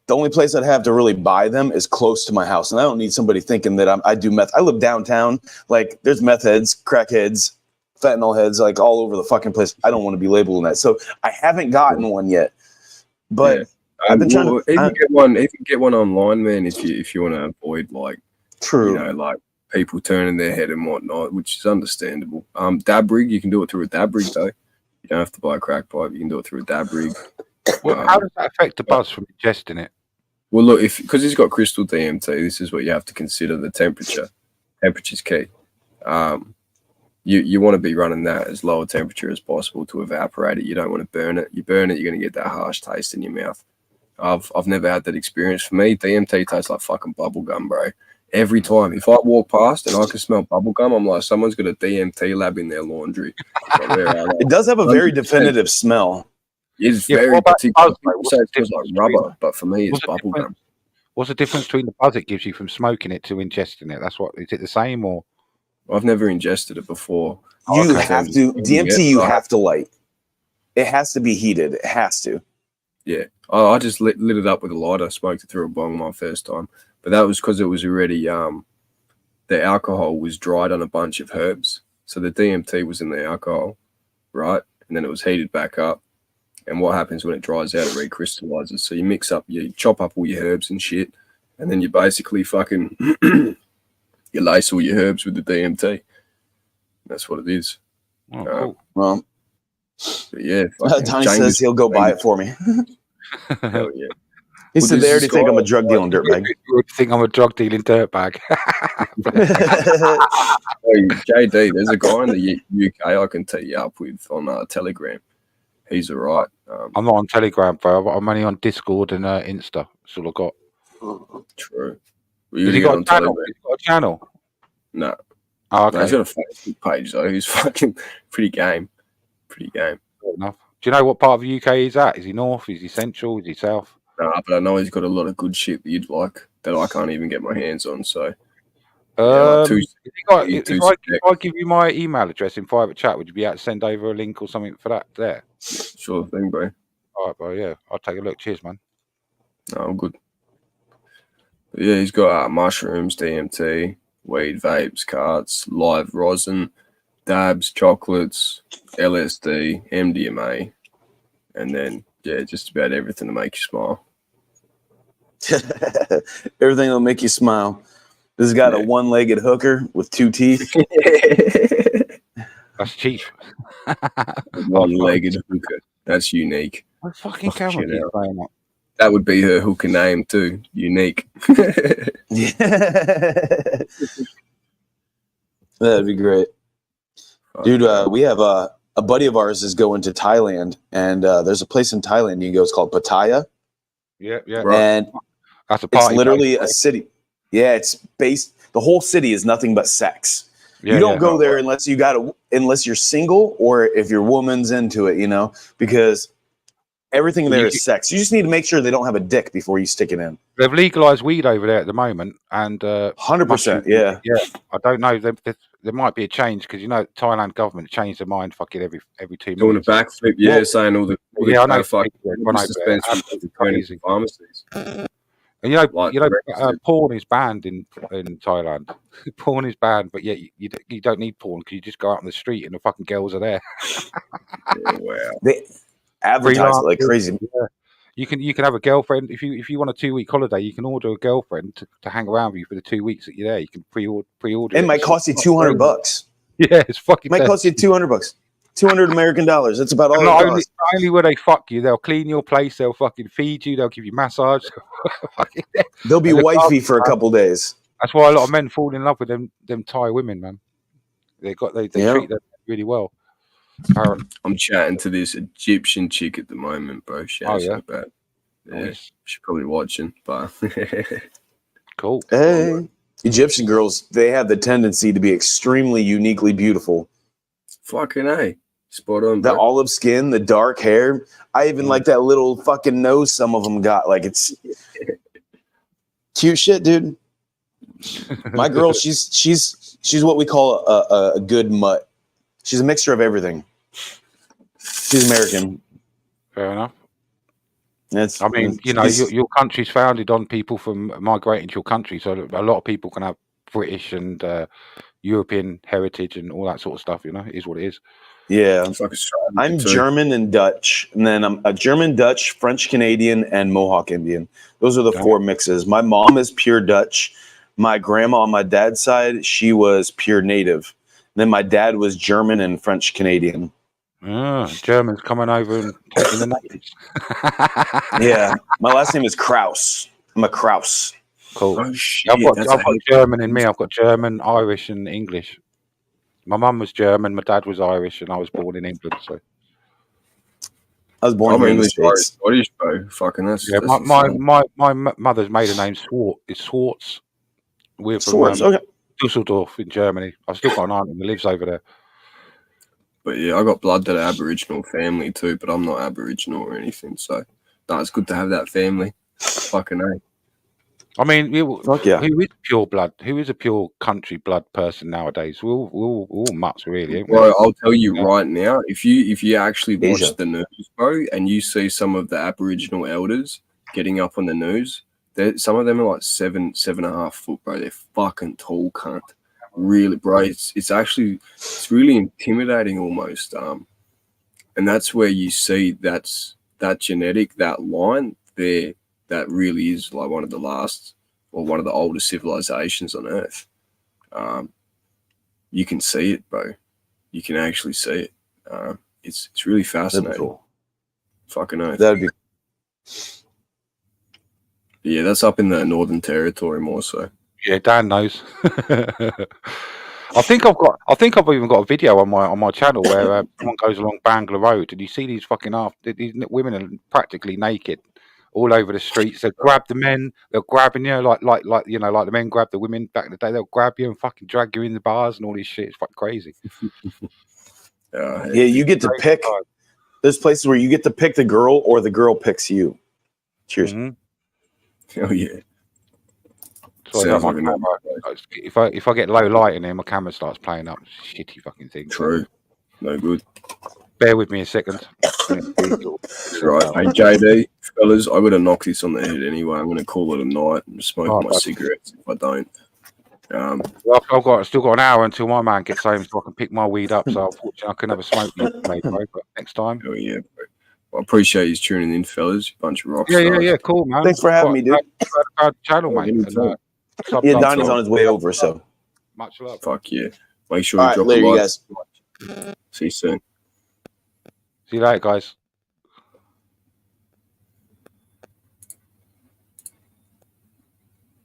The only place I'd have to really buy them is close to my house. And I don't need somebody thinking that I do meth. I live downtown. Like there's meth heads, crack heads, fentanyl heads, like all over the fucking place. I don't want to be labeling that. So I haven't gotten one yet, but I've been trying to even get one online, man. If you want to avoid like like people turning their head and whatnot, which is understandable. Dab rig, you can do it through a dab rig though. You don't have to buy a crack pipe. You can do it through a dab rig. Well, how does that affect the buzz from ingesting it? Well, look, because it's got crystal DMT, this is what you have to consider: the temperature. Temperature's key. You want to be running that as low a temperature as possible to evaporate it. You don't want to burn it. You burn it, you're going to get that harsh taste in your mouth. I've never had that experience. For me, DMT tastes like fucking bubble gum, bro. Every time. If I walk past and I can smell bubble gum, I'm like, someone's got a DMT lab in their laundry. It does have a very definitive smell. It's very particular. People say it smells like rubber, but for me, it's bubble gum. What's the difference between the buzz it gives you from smoking it to ingesting it? Is it the same or? I've never ingested it before. You have to DMT. You have to light. It has to be heated. It has to. Yeah, I just lit it up with a lighter. Smoked it through a bong my first time, but that was because it was already the alcohol was dried on a bunch of herbs, so the DMT was in the alcohol, right? And then it was heated back up. And what happens when it dries out? It recrystallizes. So you chop up all your herbs and shit, and then you basically fucking you lace all your herbs with the DMT. That's what it is. Oh, cool. Well, yeah. Tony says he'll go buy it for me. Hell yeah. He said they already think I'm a drug dealing dirtbag. You would think I'm a drug dealing dirtbag. JD, there's a guy in the UK I can tee you up with on Telegram. He's all right. I'm not on Telegram, bro. I'm only on Discord and Insta. That's all I got. True. We're Has gonna he get got a on channel? Telegram. He's got a channel. No. Oh, No, he's okay. got a Facebook page though. He's fucking pretty game. Pretty game. Fair enough. Do you know what part of the UK he's at? Is he north? Is he central? Is he south? Nah, but I know he's got a lot of good shit that you'd like that I can't even get my hands on. So yeah, like Has he got, two if I give you my email address in private chat, would you be able to send over a link or something for that there? sure thing, bro. All right, bro. Yeah, I'll take a look. Cheers, man. No, I'm good. But yeah, he's got mushrooms, DMT, weed, vapes, carts, live rosin, dabs, chocolates, LSD, MDMA, and then yeah, just about everything to make you smile. Everything will make you smile. This has got a one-legged hooker with 2 teeth. That's cheap. One-legged hooker. That's unique. What fucking camera keeps playing up? That would be her hooker name too. Unique. That'd be great. Dude, we have a buddy of ours is going to Thailand, and there's a place in Thailand you can go. It's called Pattaya. Yeah, yeah. And that's a it's party literally place, a city. Yeah, it's based. The whole city is nothing but sex. Yeah, you don't yeah. go there unless unless you're single or if your woman's into it, you know, because everything there is sex. You just need to make sure they don't have a dick before you stick it in. They've legalized weed over there at the moment, and 100%. Yeah, yeah. I don't know. There might be a change because you know Thailand government changed their mind fucking every 2 Doing a minutes. backflip, yeah, saying all the I know. fucking Run over there. dispensaries crazy pharmacies. And you know, Like porn is banned in Thailand. Porn is banned, but yet you don't need porn because you just go out on the street and the fucking girls are there. Wow. They advertise it like crazy. Yeah. You can have a girlfriend if you want a 2-week holiday. You can order a girlfriend to hang around with you for the 2 weeks that you're there. You can pre-order. It might cost you $200. Yeah, it's fucking. Might cost you $200. $200 American dollars. That's about all. Not it only, costs. not only will they fuck you, they'll clean your place. They'll fucking feed you. They'll give you massage. They'll be wifey for a couple days. That's why a lot of men fall in love with them Thai women, man. They treat them really well. I'm chatting to this Egyptian chick at the moment, bro. She ain't so bad. Yeah, she's probably watching, but cool. Hey, Egyptian girls, they have the tendency to be extremely uniquely beautiful. Fucking A. Spot on, The bro. olive skin, the dark hair. I even like that little fucking nose some of them got. Like, it's cute shit, dude. My girl, she's what we call a good mutt. She's a mixture of everything. She's American. Fair enough. I mean, you know, your country's founded on people from migrating to your country, so a lot of people can have British and European heritage and all that sort of stuff. You know, it is what it is. Yeah, I'm German and Dutch, and then I'm a German, Dutch, French Canadian, and Mohawk Indian. Those are the 4 mixes. My mom is pure Dutch. My grandma on my dad's side, she was pure native. And then my dad was German and French Canadian. Germans coming over and taking the natives. Yeah, my last name is Kraus. I'm a Kraus. Cool. Oh, shit, I've got German in me. I've got German, Irish, and English. My mum was German, my dad was Irish, and I was born in England. So I was born in the States. Scottish, bro. Fucking that's. Yeah, that's my mother's maiden name is Swartz. We're from Dusseldorf in Germany. I've still got an aunt that lives over there. But yeah, I got blood to the Aboriginal family too, but I'm not Aboriginal or anything. So no, it's good to have that family. Fucking A. I mean, who is pure blood? Who is a pure country blood person nowadays? We're all mutts, really, ain't we? Bro, I'll tell you right now, if you actually watch the news, bro, and you see some of the Aboriginal elders getting up on the news, some of them are like 7.5 foot, bro. They're fucking tall, cunt. Really, bro. It's really intimidating almost. And that's where you see that genetic, that line there. That really is like one of the last or one of the oldest civilizations on Earth. You can see it, bro. You can actually see it. It's really fascinating. Cool. Fucking Earth. That'd be. Yeah, that's up in the Northern Territory more so. Yeah, Dan knows. I think I've even got a video on my channel where someone goes along Bangla Road and you see these fucking these women are practically naked all over the streets. They'll grab the men. They're grabbing you like you know, like the men grab the women back in the day. They'll grab you and fucking drag you in the bars and all this shit. It's fucking crazy. Yeah, you get to pick. There's places where you get to pick the girl or the girl picks you. Cheers. Oh yeah. So I got my camera. If I get low light in there, my camera starts playing up shitty fucking things. True. No good. Bear with me a second. Right. Hey, JD, fellas, I'm going to knock this on the head anyway. I'm going to call it a night and smoke my cigarettes if I don't. Well, I've still got an hour until my man gets home so I can pick my weed up. So unfortunately, I can have a smoke mate, bro, but next time. Oh, yeah, bro. Well, I appreciate you tuning in, fellas. Bunch of rock Yeah, stars. yeah, cool, man. Thanks for having me, dude. Channel, mate. And, yeah, Donnie's on his way over, so. Much love. Fuck yeah. Make sure All you right, drop later, a you like. guys. See you soon. See you later, guys.